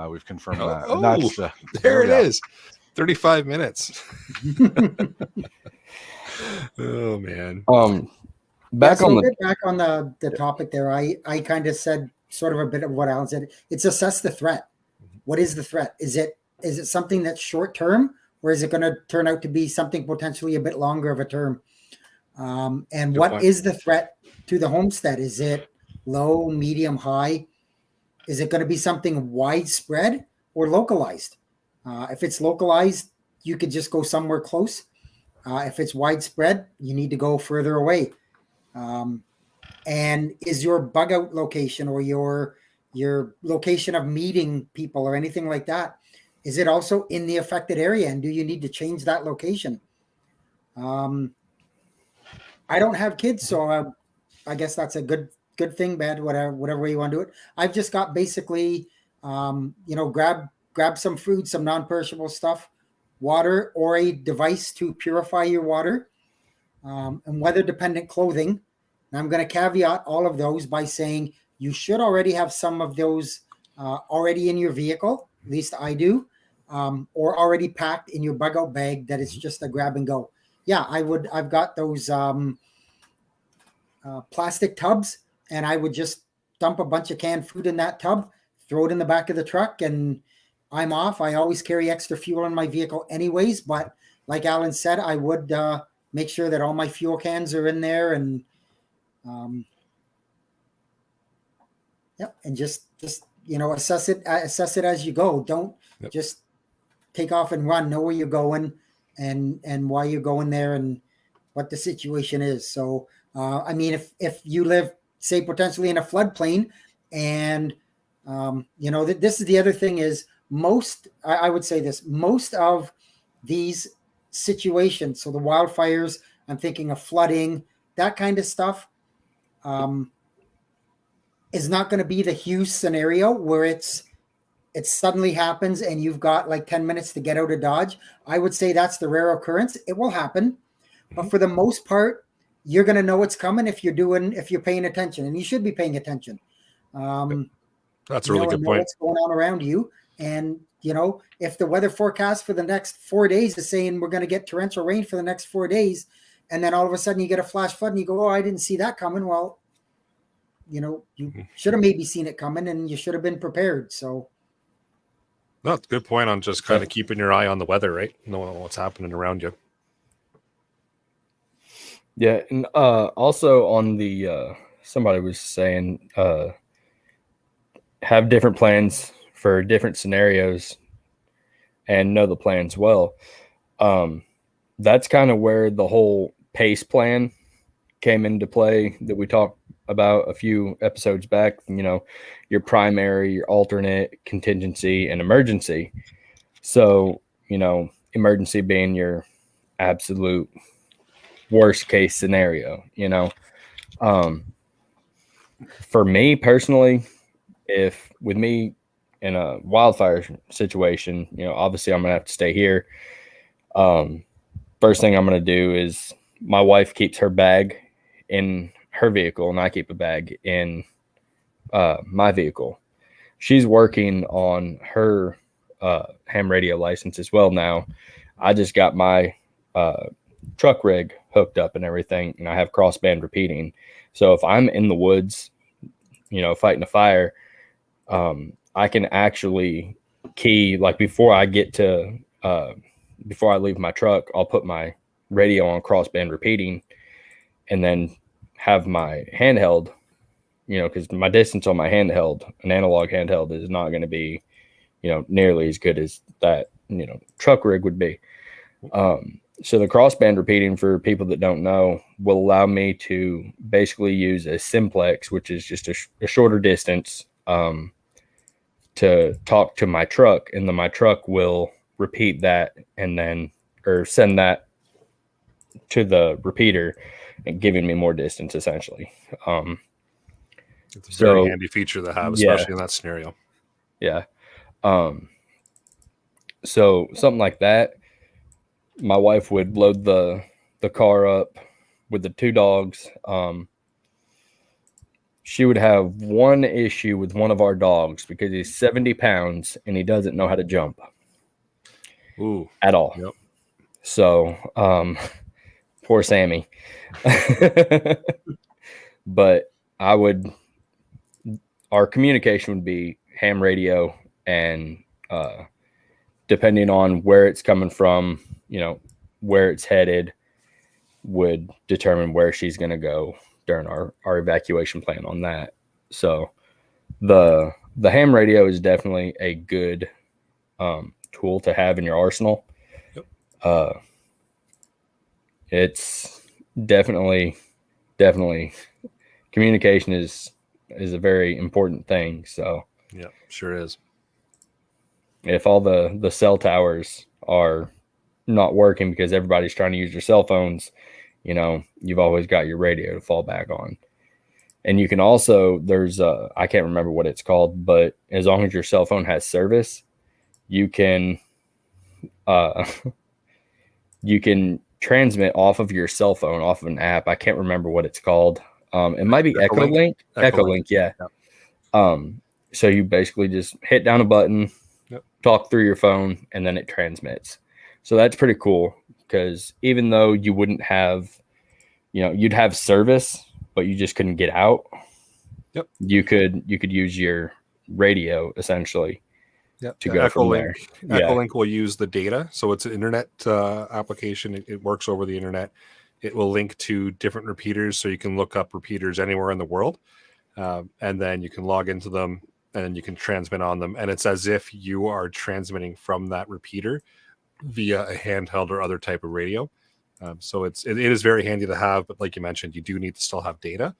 We've confirmed that. Oh, and that's, there it is. 35 minutes. Oh man. Back on the topic there, I kind of said sort of a bit of what Alan said. It's assess the threat. What is the threat? Is it something that's short term, or is it going to turn out to be something potentially a bit longer of a term? And good what point. Is the threat to the homestead? Is it low, medium, high? Is it going to be something widespread or localized? If it's localized, you could just go somewhere close. If it's widespread, you need to go further away. And is your bug out location or your location of meeting people or anything like that, is it also in the affected area? And do you need to change that location? I don't have kids, so I guess that's a good thing, bad, whatever way you want to do it. I've just got basically, grab some food, some non-perishable stuff, water, or a device to purify your water, and weather-dependent clothing. And I'm going to caveat all of those by saying you should already have some of those already in your vehicle, at least I do, or already packed in your bug-out bag that it's just a grab and go. Yeah, I've got those plastic tubs, and I would just dump a bunch of canned food in that tub, throw it in the back of the truck, and I'm off. I always carry extra fuel in my vehicle anyways, but like Alan said, I would make sure that all my fuel cans are in there, and and just assess it as you go. Don't just take off and run. Know where you're going and why you're going there and what the situation is. So I mean, if you live, say, potentially in a floodplain, and this is the other thing is I would say this, most of these situations, so the wildfires, I'm thinking of flooding, that kind of stuff, is not going to be the huge scenario where it suddenly happens and you've got like 10 minutes to get out of Dodge. I would say that's the rare occurrence. It will happen, but for the most part, you're going to know it's coming if you're paying attention, and you should be paying attention. That's a really good point. What's going on around you, and if the weather forecast for the next 4 days is saying we're going to get torrential rain for the next 4 days, and then all of a sudden you get a flash flood and you go, oh, I didn't see that coming. Well, you should have maybe seen it coming, and you should have been prepared. So. No, that's a good point on just kind of keeping your eye on the weather, right? Knowing what's happening around you. Yeah, and also on the somebody was saying have different plans for different scenarios and know the plans well. That's kind of where the whole PACE plan came into play that we talked about a few episodes back. Your primary, your alternate, contingency, and emergency. So, emergency being your absolute worst case scenario. For me personally, if with me in a wildfire situation, obviously I'm gonna have to stay here. First thing I'm gonna do is my wife keeps her bag in her vehicle and I keep a bag in my vehicle. She's working on her ham radio license as well now. I just got my truck rig hooked up and everything, and I have crossband repeating. So if I'm in the woods, fighting a fire, I can actually key, like before I leave my truck, I'll put my radio on crossband repeating and then have my handheld because my distance on my handheld, an analog handheld, is not going to be, nearly as good as that, truck rig would be. So the crossband repeating, for people that don't know, will allow me to basically use a simplex, which is just a shorter distance, to talk to my truck, and then my truck will repeat that or send that to the repeater and giving me more distance, essentially. It's a very handy feature to have, especially in that scenario. Yeah. So something like that, my wife would load the car up with the 2 dogs. She would have one issue with one of our dogs because he's 70 pounds and he doesn't know how to jump. Ooh. At all. Yep. So, poor Sammy. But our communication would be ham radio, and depending on where it's coming from, where it's headed, would determine where she's going to go during our evacuation plan on that. So the ham radio is definitely a good tool to have in your arsenal. Yep. It's definitely communication is a very important thing. So yeah, sure is. If all the cell towers are not working because everybody's trying to use their cell phones, you've always got your radio to fall back on. And you can also, there's I can't remember what it's called, but as long as your cell phone has service, you can transmit off of your cell phone, off of an app. I can't remember what it's called. It might be Echolink. Echolink, yeah. Yep. So you basically just hit down a button, yep, talk through your phone, and then it transmits. So that's pretty cool, because even though you wouldn't have, you'd have service, but you just couldn't get out. Yep. You could use your radio essentially. Yep. To go from there. Echolink will use the data. So it's an internet application. It works over the internet. It will link to different repeaters, so you can look up repeaters anywhere in the world. And then you can log into them, and you can transmit on them. And it's as if you are transmitting from that repeater via a handheld or other type of radio. So it is very handy to have, but like you mentioned, you do need to still have data.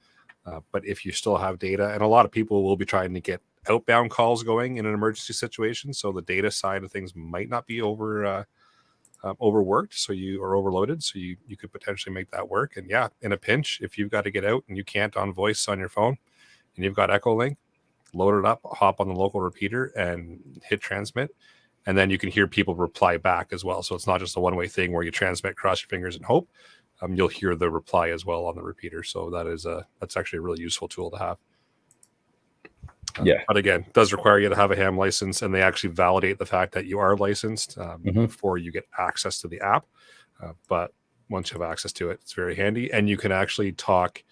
But if you still have data, and a lot of people will be trying to get outbound calls going in an emergency situation, so the data side of things might not be overworked, so you are overloaded, so you could potentially make that work. And yeah, in a pinch, if you've got to get out and you can't on voice on your phone, and you've got Echolink, load it up, hop on the local repeater and hit transmit, and then you can hear people reply back as well. So it's not just a one-way thing where you transmit, cross your fingers, and hope. You'll hear the reply as well on the repeater. So that's actually a really useful tool to have. Yeah. But again, it does require you to have a ham license, and they actually validate the fact that you are licensed before you get access to the app. But once you have access to it, it's very handy, and you can actually talk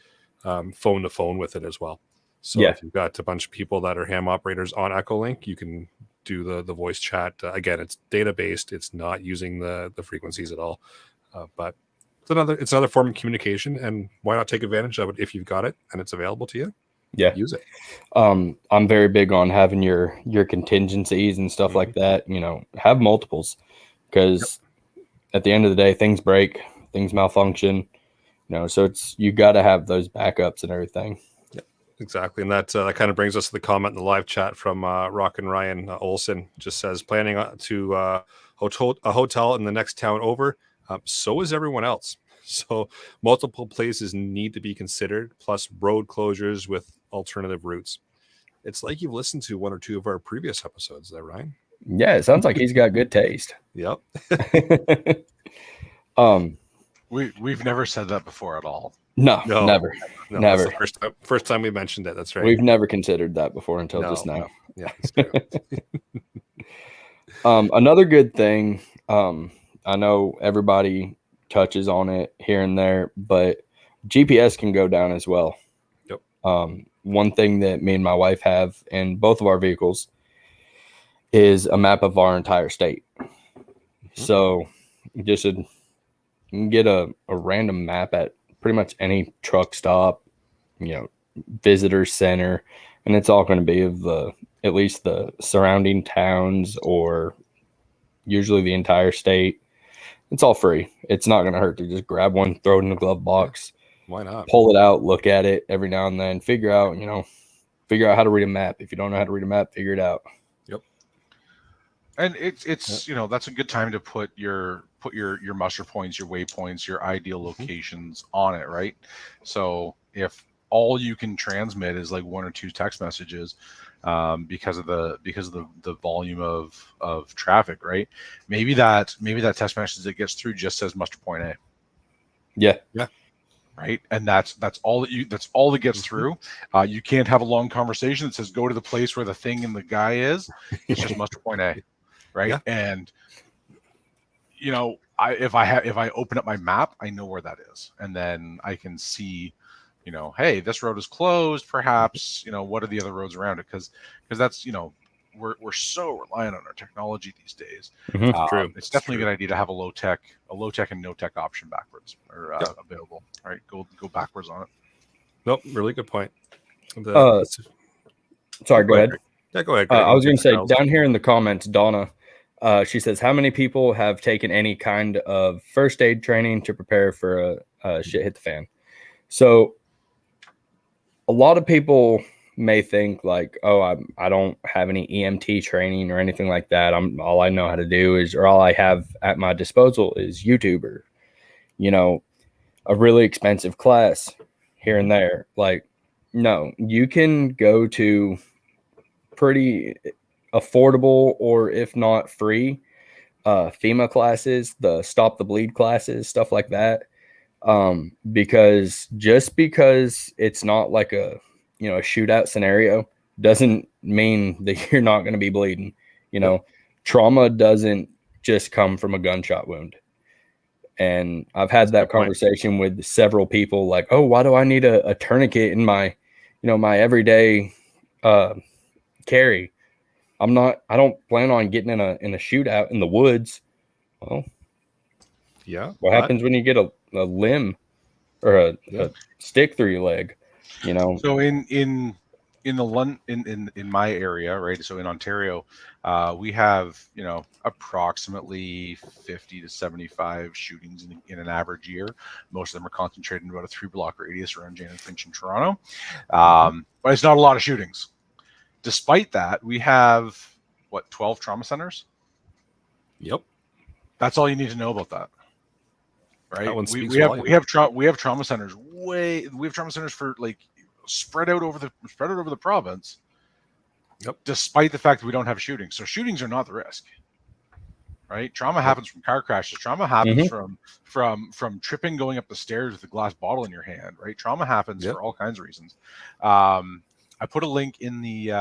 phone to phone with it as well. So if you've got a bunch of people that are ham operators on Echolink, you can do the voice chat. Again, it's data based; it's not using the frequencies at all. But it's another form of communication, and why not take advantage of it if you've got it and it's available to you? Yeah, use it. I'm very big on having your contingencies and stuff like that. Have multiples, because at the end of the day, things break, things malfunction. So you got to have those backups and everything. Yeah, exactly. And that kind of brings us to the comment in the live chat from Rock and Ryan Olson. Just says, planning to a hotel in the next town over. So is everyone else. So multiple places need to be considered, plus road closures with alternative routes. It's like you've listened to one or two of our previous episodes there, Ryan. Yeah, it sounds like he's got good taste. Yep. We've never said that before at all. No, never. No, never. That's the first time we mentioned it. That's right. We've never considered that before until just now. Yeah. It's true. Another good thing, I know everybody touches on it here and there, but GPS can go down as well. Yep. One thing that me and my wife have in both of our vehicles is a map of our entire state. So you can get a random map at pretty much any truck stop, visitor center, and it's all going to be of at least the surrounding towns or usually the entire state. It's all free. It's not going to hurt to just grab one, throw it in the glove box, Why not? pull it out, look at it every now and then, figure out how to read a map. If you don't know how to read a map, figure it out. And it's that's a good time to put your muster points, your waypoints, your ideal locations on it, right? So if all you can transmit is like one or two text messages, because of the volume of traffic, right? Maybe that text message that gets through just says muster point A. Yeah. Right, and that's all that gets through. You can't have a long conversation that says go to the place where the thing and the guy is. It's just muster point A. Right. Yeah. And if I open up my map, I know where that is. And then I can see, hey, this road is closed, perhaps, what are the other roads around it? Because that's, we're so reliant on our technology these days. True. It's definitely a good idea to have a low tech and no tech option backwards or available. All right. Go backwards on it. Nope. Really good point. Sorry, go ahead. Yeah, go ahead. I was going to say down here in the comments, Donna, she says, how many people have taken any kind of first aid training to prepare for a shit hit the fan? So a lot of people may think like, oh, I don't have any EMT training or anything like that. All I know how to do or all I have at my disposal is YouTube or, a really expensive class here and there. Like, no, you can go to pretty affordable or if not free FEMA classes, the Stop the Bleed classes, stuff like that. Because it's not like a shootout scenario doesn't mean that you're not going to be bleeding. Trauma doesn't just come from a gunshot wound. And I've had that conversation with several people like, oh, why do I need a tourniquet in my, my everyday carry? I don't plan on getting in a shootout in the woods. Well, yeah. What happens when you get a limb or a stick through your leg? So in my area, right? So in Ontario, we have approximately 50 to 75 shootings in an average year. Most of them are concentrated in about a 3-block radius around Jane and Finch in Toronto, but it's not a lot of shootings. Despite that, we have 12 trauma centers. Yep, that's all you need to know about that. Right? We have trauma centers. We have trauma centers for like spread out over the province. Yep. Despite the fact that we don't have shootings, so shootings are not the risk. Right? Trauma happens from car crashes. Trauma happens from tripping, going up the stairs with a glass bottle in your hand. Right? Trauma happens for all kinds of reasons. I put a link in the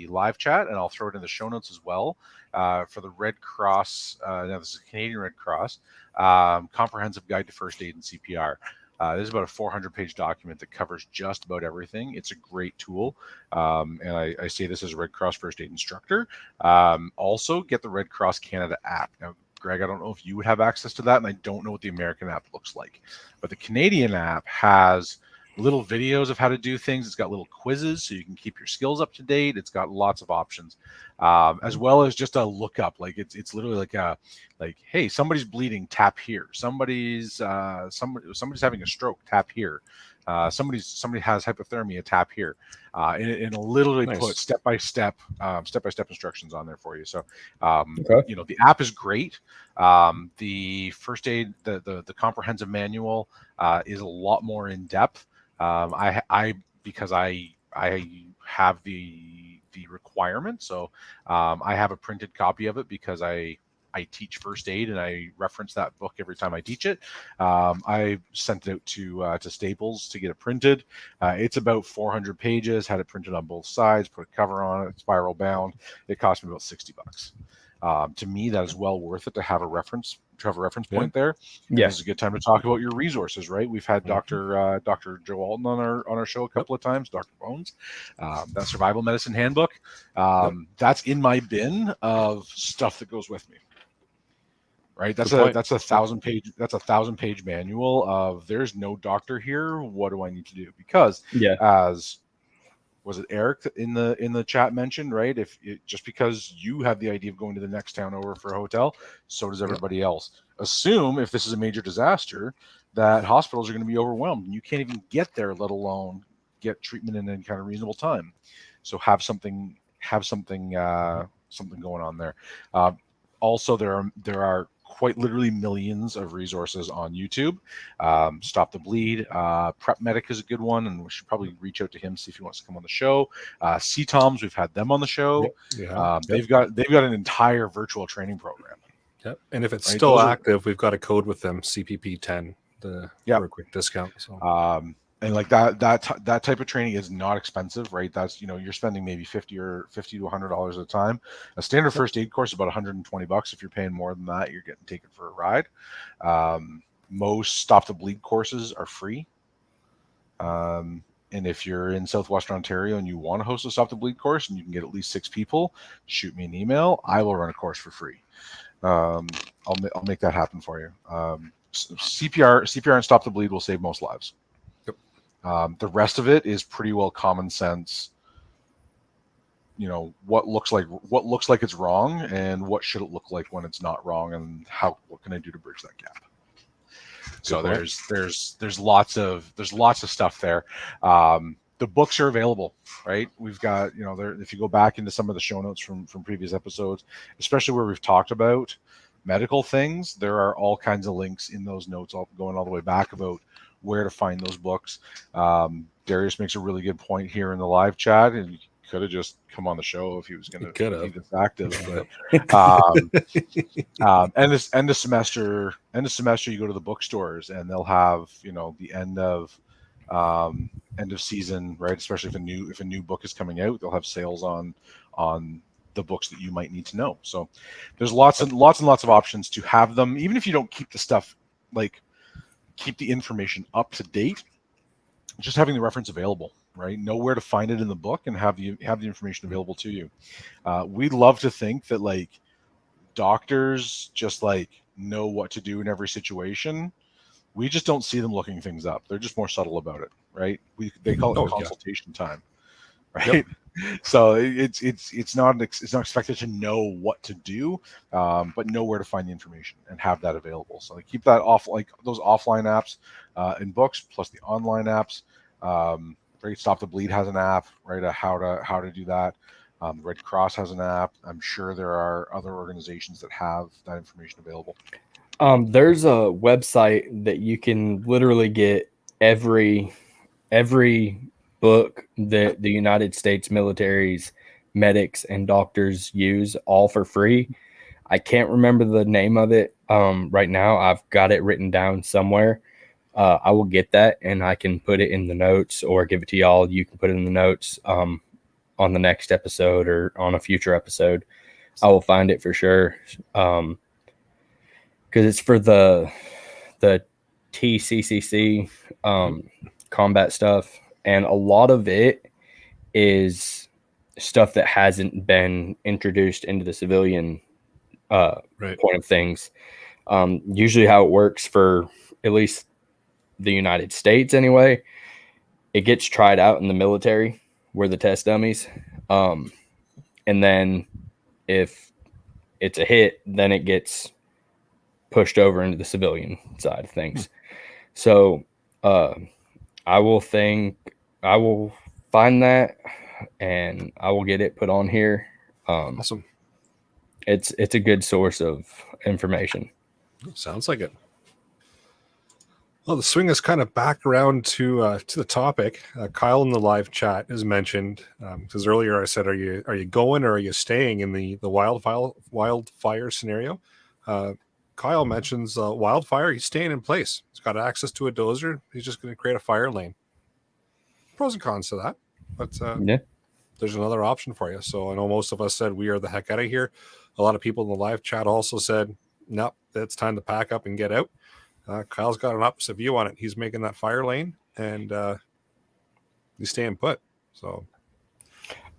live chat, and I'll throw it in the show notes as well for the Red Cross. Now this is Canadian Red Cross Comprehensive Guide to First Aid and CPR. This is about a 400-page document that covers just about everything. It's a great tool, and I say this as a Red Cross First Aid instructor. Also, get the Red Cross Canada app. Now, Greg, I don't know if you would have access to that, and I don't know what the American app looks like, but the Canadian app has little videos of how to do things. It's got little quizzes so you can keep your skills up to date. It's got lots of options, as well as just a lookup. Like it's literally like hey, somebody's bleeding, tap here. Somebody's having a stroke, tap here. Somebody has hypothermia, tap here. And it'll literally put step-by-step instructions on there for you. So the app is great. The first aid, the comprehensive manual is a lot more in depth. Because I have the requirement, so I have a printed copy of it because I teach first aid and I reference that book every time I teach it. I sent it out to Staples to get it printed. It's about 400 pages. Had it printed on both sides. Put a cover on it. Spiral bound. It cost me about $60. To me, that is well worth it to have a reference point there. Yeah, this is a good time to talk about your resources, right? We've had Dr. Joe Alton on our show a couple of times, Dr. Bones. That survival medicine handbook, that's in my bin of stuff that goes with me. right? Good point. That's a 1,000-page manual of there's no doctor here. What do I need to do? Because Yeah. as was it Eric in the chat mentioned, right? Just because you have the idea of going to the next town over for a hotel, so does everybody else. Assume if this is a major disaster that hospitals are going to be overwhelmed and you can't even get there, let alone get treatment in any kind of reasonable time. So have something going on there. Also, there are quite literally millions of resources on YouTube. Stop the Bleed. Prep Medic is a good one, and we should probably reach out to him, see if he wants to come on the show. CTOMS, we've had them on the show. Yep. They've got an entire virtual training program. Yep. And if it's Right, still those are- active, we've got a code with them, CPP10, for a quick discount. So And like that type of training is not expensive, right? That's, you're spending maybe $50 to $100 at a time. A standard first aid course is about $120. If you're paying more than that, you're getting taken for a ride. Most Stop the Bleed courses are free. And if you're in Southwestern Ontario and you want to host a Stop the Bleed course and you can get at least 6 people, shoot me an email. I will run a course for free. I'll make that happen for you. CPR and Stop the Bleed will save most lives. The rest of it is pretty well common sense. What looks like it's wrong, and what should it look like when it's not wrong, and what can I do to bridge that gap? So there's lots of stuff there. The books are available, right? We've got if you go back into some of the show notes from previous episodes, especially where we've talked about medical things, there are all kinds of links in those notes, going all the way back about where to find those books. Darius makes a really good point here in the live chat, and he could have just come on the show if he was going to be this active. But end of semester, you go to the bookstores and they'll have the end of season, right? Especially if a new book is coming out, they'll have sales on the books that you might need to know. So there's lots and lots of options to have them, even if you don't keep the stuff keep the information up to date. Just having the reference available, right? Know where to find it in the book and have the information available to you. We'd love to think that doctors just know what to do in every situation. We just don't see them looking things up. They're just more subtle about it, right? They call it consultation time, right? Yep. So it's not expected to know what to do, but know where to find the information and have that available. So keep that off, those offline apps and books, plus the online apps. Right, Stop the Bleed has an app, right? How to do that. Red Cross has an app. I'm sure there are other organizations that have that information available. There's a website that you can literally get every book that the United States military's medics and doctors use, all for free. I can't remember the name of it right now. I've got it written down somewhere. I will get that and I can put it in the notes or give it to y'all. You can put it in the notes on the next episode or on a future episode. I will find it for sure. Because it's for the TCCC combat stuff. And a lot of it is stuff that hasn't been introduced into the civilian point of things. Usually how it works for at least the United States anyway, it gets tried out in the military where the test dummies. And then if it's a hit, then it gets pushed over into the civilian side of things. So I will find that and I will get it put on here. Awesome. It's a good source of information. Sounds like it. Well, the swing is kind of back around to the topic. Kyle in the live chat has mentioned, because earlier I said, are you going or are you staying in the wildfire scenario? Kyle mentions wildfire. He's staying in place. He's got access to a dozer. He's just going to create a fire lane. Pros and cons to that, but there's another option for you. So I know most of us said we are the heck out of here. A lot of people in the live chat also said, nope, it's time to pack up and get out. Kyle's got an opposite view on it. He's making that fire lane and he's staying put. So,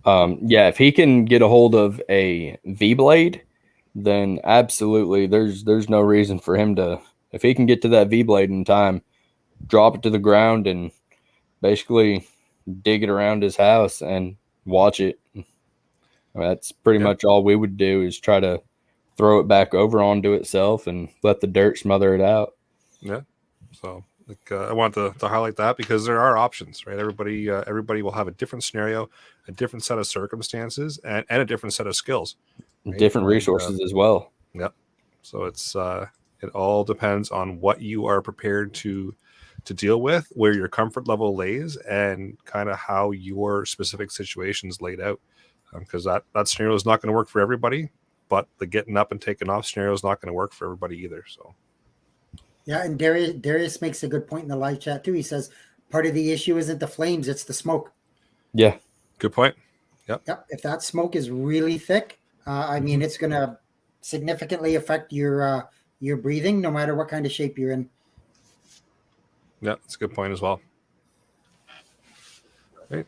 if he can get a hold of a V-blade then absolutely there's no reason for him to, if he can get to that V-blade in time, drop it to the ground and basically dig it around his house and watch it. That's pretty much all we would do, is try to throw it back over onto itself and let the dirt smother it out. Yeah. So I want to highlight that, because there are options, right? Everybody will have a different scenario, a different set of circumstances, and a different set of skills. Right? Different resources as well. Yep. So it's it all depends on what you are prepared to deal with, where your comfort level lays, and kind of how your specific situation's laid out. Because that scenario is not going to work for everybody, but the getting up and taking off scenario is not going to work for everybody either. So. Yeah, and Darius makes a good point in the live chat too. He says part of the issue isn't the flames, it's the smoke. Yeah. Good point. Yep. If that smoke is really thick, I mean, it's going to significantly affect your breathing, no matter what kind of shape you're in. Yeah, that's a good point as well. Right.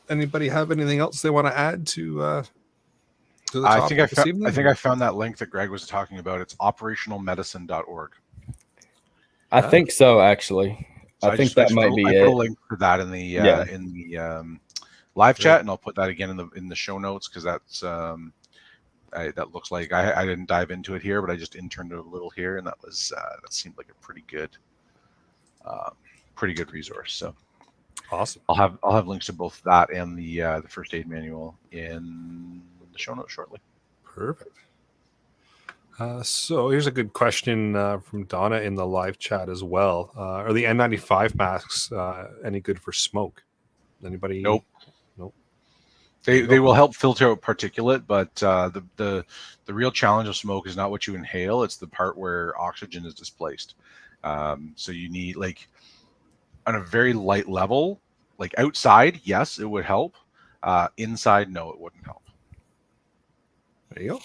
Anybody have anything else they want to add to the topic this evening? I think I found that link that Greg was talking about. It's operationalmedicine.org. I think so, actually. So I think that might be it. I put a link for that in the live chat, and I'll put that again in the show notes, because that's that looks like I didn't dive into it here, but I just interned it a little here, and that seemed like a pretty good resource. So awesome. I'll have links to both that and the first aid manual in the show notes shortly. Perfect. So here's a good question from Donna in the live chat as well. Are the N95 masks any good for smoke? Anybody? Nope. They will help filter out particulate, but the real challenge of smoke is not what you inhale; it's the part where oxygen is displaced. So you need, like, on a very light level, like outside, yes, it would help. Inside, no, it wouldn't help. There you go.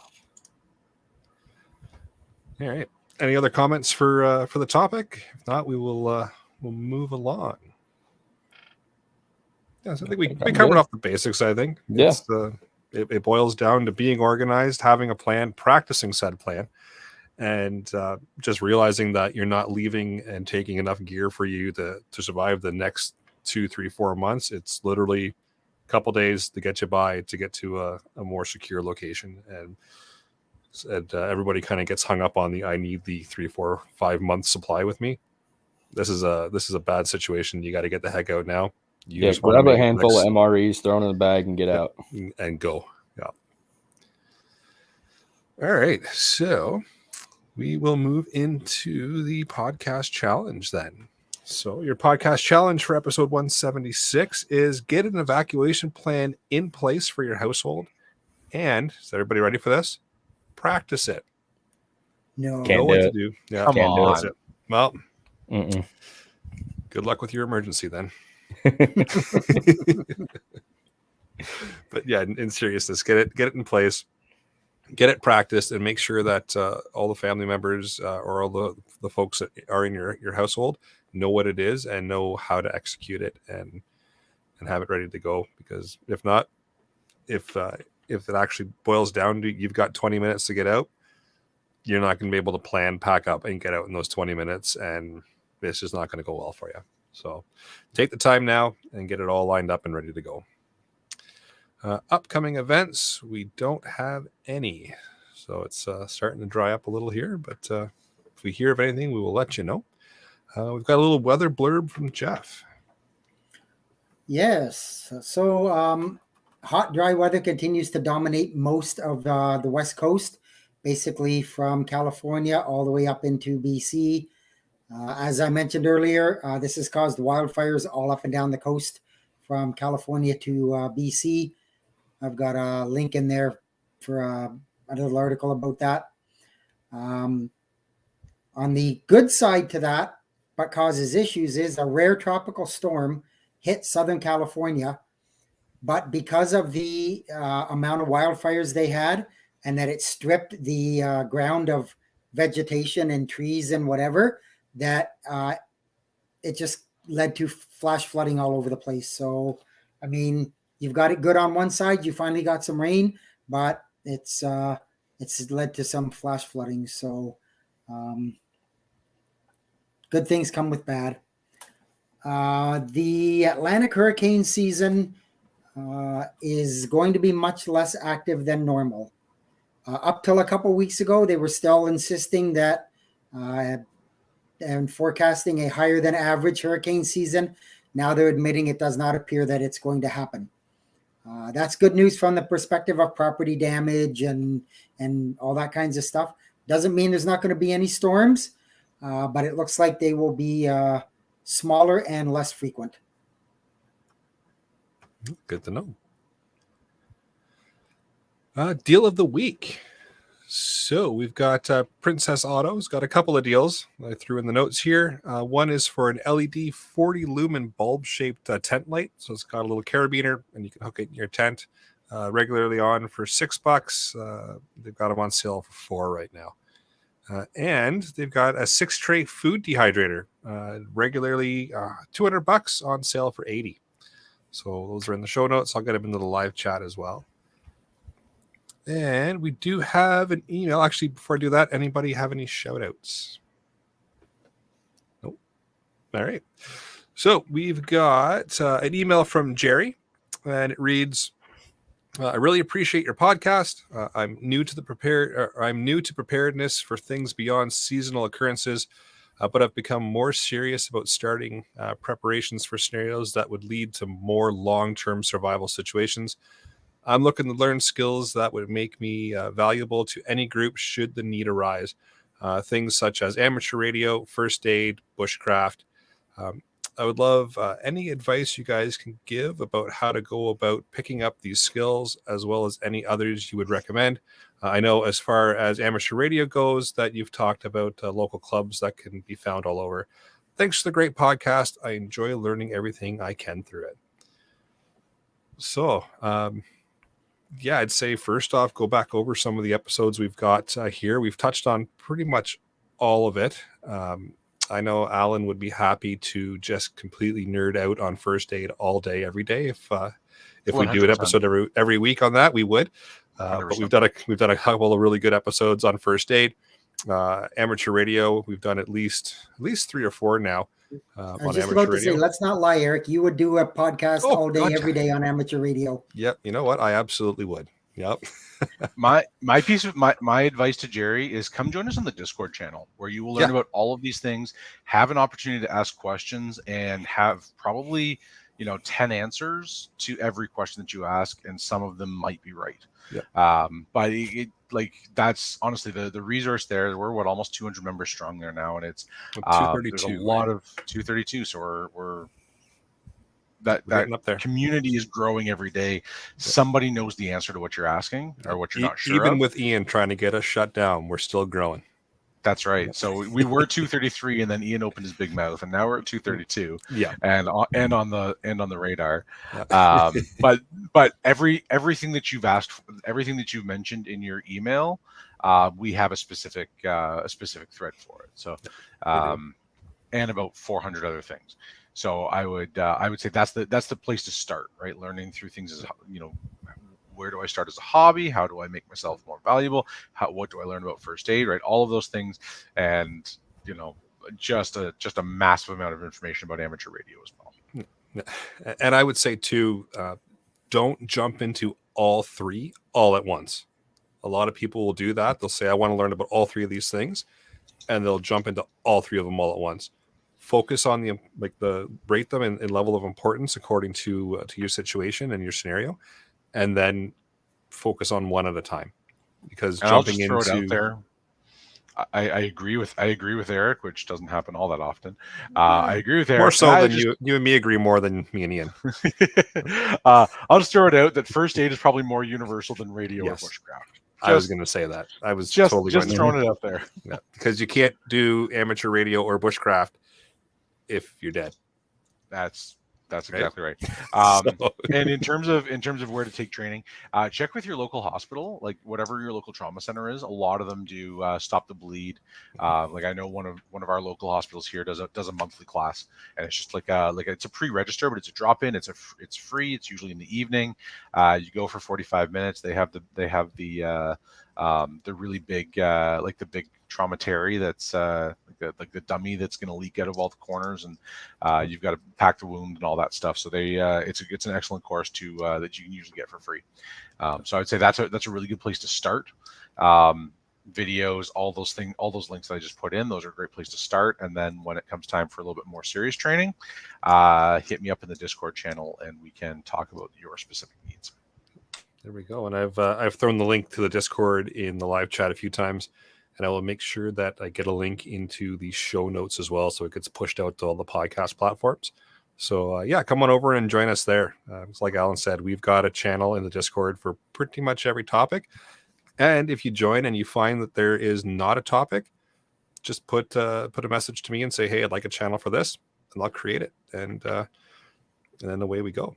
All right. Any other comments for the topic? If not, we'll move along. Yes, I think we covered off the basics. I think it boils down to being organized, having a plan, practicing said plan, and just realizing that you're not leaving and taking enough gear for you to survive the next 2, 3, 4 months. It's literally a couple days to get you by to get to a more secure location, and everybody kind of gets hung up on I need the 3, 4, 5 month supply with me. This is a bad situation. You got to get the heck out now. Grab a handful of MREs, throw it in the bag, and get out and go. Yeah. All right, so we will move into the podcast challenge then. So your podcast challenge for episode 176 is get an evacuation plan in place for your household, and is everybody ready for this? Practice it. No. Can't know do what it. to do. Yeah, Come on. That's it. Well, Mm-mm. good luck with your emergency then. But yeah, in seriousness, get it in place, get it practiced, and make sure that all the family members or all the folks that are in your household know what it is and know how to execute it and have it ready to go. Because if not, if it actually boils down to you've got 20 minutes to get out, you're not going to be able to plan, pack up, and get out in those 20 minutes, and it's just not going to go well for you. So take the time now and get it all lined up and ready to go. Upcoming events, we don't have any. So it's starting to dry up a little here, but if we hear of anything, we will let you know. We've got a little weather blurb from Jeff. Yes. So hot, dry weather continues to dominate most of the West Coast, basically from California all the way up into BC. As I mentioned earlier, this has caused wildfires all up and down the coast from California to BC. I've got a link in there for a little article about that. On the good side to that, what causes issues is a rare tropical storm hit Southern California, but because of the amount of wildfires they had and that it stripped the ground of vegetation and trees and whatever, that it just led to flash flooding all over the place. So, I mean, you've got it good on one side. You finally got some rain, but it's it's led to some flash flooding. So good things come with bad. The Atlantic hurricane season is going to be much less active than normal. Up till a couple weeks ago, they were still insisting that and forecasting a higher than average hurricane season. Now they're admitting it does not appear that it's going to happen. That's good news from the perspective of property damage and all that kinds of stuff. Doesn't mean there's not going to be any storms, but it looks like they will be smaller and less frequent. Good to know. Deal of the week. So we've got Princess Auto's got a couple of deals I threw in the notes here. One is for an LED 40 lumen bulb shaped tent light. So it's got a little carabiner and you can hook it in your tent regularly on for $6. They've got them on sale for $4 right now. And they've got a 6-tray food dehydrator, regularly $200 on sale for $80. So those are in the show notes. I'll get them into the live chat as well. And we do have an email. Actually, before I do that, anybody have any shout outs? Nope. All right. So we've got an email from Jerry, and it reads, I really appreciate your podcast. I'm new to preparedness for things beyond seasonal occurrences, but I've become more serious about starting preparations for scenarios that would lead to more long-term survival situations. I'm looking to learn skills that would make me valuable to any group should the need arise. Things such as amateur radio, first aid, bushcraft. I would love any advice you guys can give about how to go about picking up these skills, as well as any others you would recommend. I know as far as amateur radio goes that you've talked about local clubs that can be found all over. Thanks for the great podcast. I enjoy learning everything I can through it. So, yeah, I'd say first off, go back over some of the episodes we've got here. We've touched on pretty much all of it. I know Alan would be happy to just completely nerd out on first aid all day, every day. If we do an episode every week on that, we would. But we've done a couple of really good episodes on first aid, amateur radio. We've done at least 3 or 4 now. I was just about to say, let's not lie, Eric. You would do a podcast all day, every day on amateur radio. Yep. You know what? I absolutely would. Yep. my advice to Jerry is come join us on the Discord channel, where you will learn about all of these things, have an opportunity to ask questions, and have probably 10 answers to every question that you ask, and some of them might be right. But that's honestly the resource there. We're almost 200 members strong there now, and it's 232. There's a lot of 232. So we're that up there. Community is growing every day. Somebody knows the answer to what you're asking or what you're not sure. Even of. with Ian trying to get us shut down, we're still growing. That's right. So we were 233, and then Ian opened his big mouth, and now we're at 232. Yeah, and on the radar. Yeah. But everything that you've asked, everything that you've mentioned in your email, we have a specific thread for it. So, and about 400 other things. So I would say that's the place to start, right? Learning through things as where do I start as a hobby? How do I make myself more valuable? What do I learn about first aid, right? All of those things, and just a massive amount of information about amateur radio as well. And I would say too, don't jump into all 3 all at once. A lot of people will do that. They'll say, I want to learn about all 3 of these things, and they'll jump into all 3 of them all at once. Focus on rate them in level of importance according to your situation and your scenario, and then focus on one at a time. Because and jumping I'll just throw into it out there, I agree with Eric, which doesn't happen all that often. I agree with Eric more so than you and me agree more than me and Ian. I'll just throw it out that first aid is probably more universal than radio or bushcraft. I was going to say that. I was just totally throwing it out there. Yeah, because you can't do amateur radio or bushcraft if you're dead. That's exactly right. And in terms of where to take training, check with your local hospital, like whatever your local trauma center is. A lot of them do stop the bleed. Like I know one of our local hospitals here does a monthly class, and it's just like it's a pre-register, but it's a drop-in. It's free. It's usually in the evening. You go for 45 minutes. They have the The really big, like the big trauma terry that's like the dummy that's going to leak out of all the corners, and you've got to pack the wound and all that stuff. So it's an excellent course to that you can usually get for free. So I would say that's a really good place to start. Videos, all those links that I just put in, those are a great place to start. And then when it comes time for a little bit more serious training, hit me up in the Discord channel and we can talk about your specific needs. There we go. And I've thrown the link to the Discord in the live chat a few times, and I will make sure that I get a link into the show notes as well, so it gets pushed out to all the podcast platforms. So yeah, come on over and join us there. It's like Alan said, we've got a channel in the Discord for pretty much every topic. And if you join and you find that there is not a topic, just put a message to me and say, hey, I'd like a channel for this, and I'll create it. And then away we go.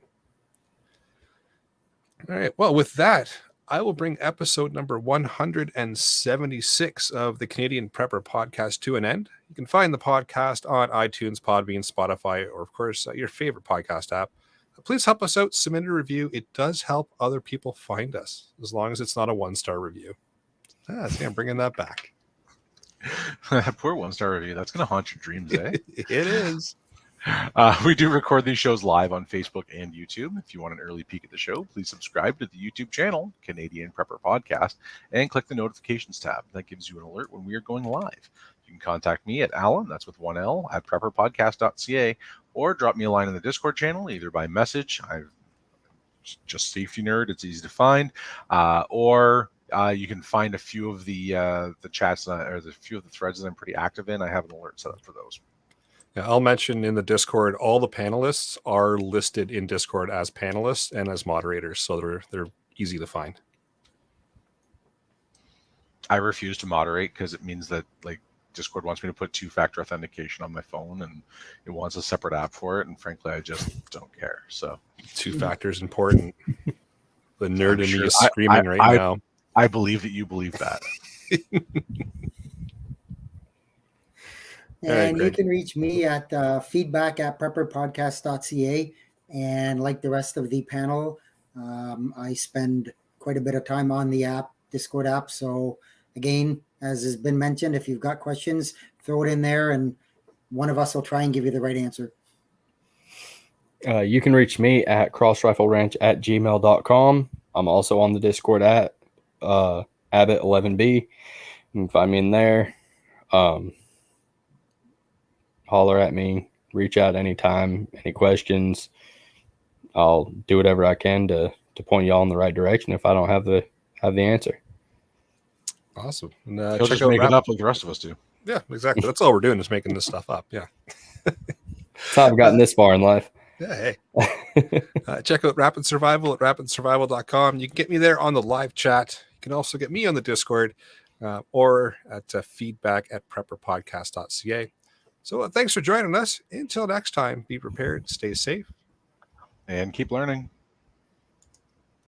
All right. Well, with that, I will bring episode number 176 of the Canadian Prepper Podcast to an end. You can find the podcast on iTunes, Podbean, Spotify, or, of course, your favorite podcast app. Please help us out. Submit a review. It does help other people find us, as long as it's not a 1-star review. See, I'm bringing that back. Poor 1-star review. That's going to haunt your dreams, eh? It is. We do record these shows live on Facebook and YouTube. If you want an early peek at the show, please subscribe to the YouTube channel, Canadian Prepper Podcast, and click the notifications tab. That gives you an alert when we are going live. You can contact me at Alan, that's with 1L, at prepperpodcast.ca, or drop me a line in the Discord channel, either by message. I'm just safety nerd. It's easy to find. Or you can find a few of the chats or the few of the threads that I'm pretty active in. I have an alert set up for those. Yeah, I'll mention in the Discord, all the panelists are listed in Discord as panelists and as moderators, so they're easy to find. I refuse to moderate because it means that Discord wants me to put 2-factor authentication on my phone, and it wants a separate app for it. And frankly, I just don't care. So 2-factor is important. The nerd in me is screaming right now. I believe that you believe that. And you can reach me at feedback@prepperpodcast.ca. And like the rest of the panel, I spend quite a bit of time on the Discord app. So again, as has been mentioned, if you've got questions, throw it in there and one of us will try and give you the right answer. You can reach me at crossrifleranch@gmail.com. I'm also on the Discord at Abbott11B. You can find me in there. Holler at me, reach out anytime, any questions. I'll do whatever I can to point y'all in the right direction if I don't have the answer. Awesome. And, He'll just make it up like the rest of us do. Yeah, exactly. That's all we're doing is making this stuff up. Yeah. That's how I've gotten this far in life. Yeah, hey. Check out Rapid Survival at rapidsurvival.com. You can get me there on the live chat. You can also get me on the Discord or at feedback@prepperpodcast.ca. So thanks for joining us. Until next time, be prepared, stay safe, and keep learning.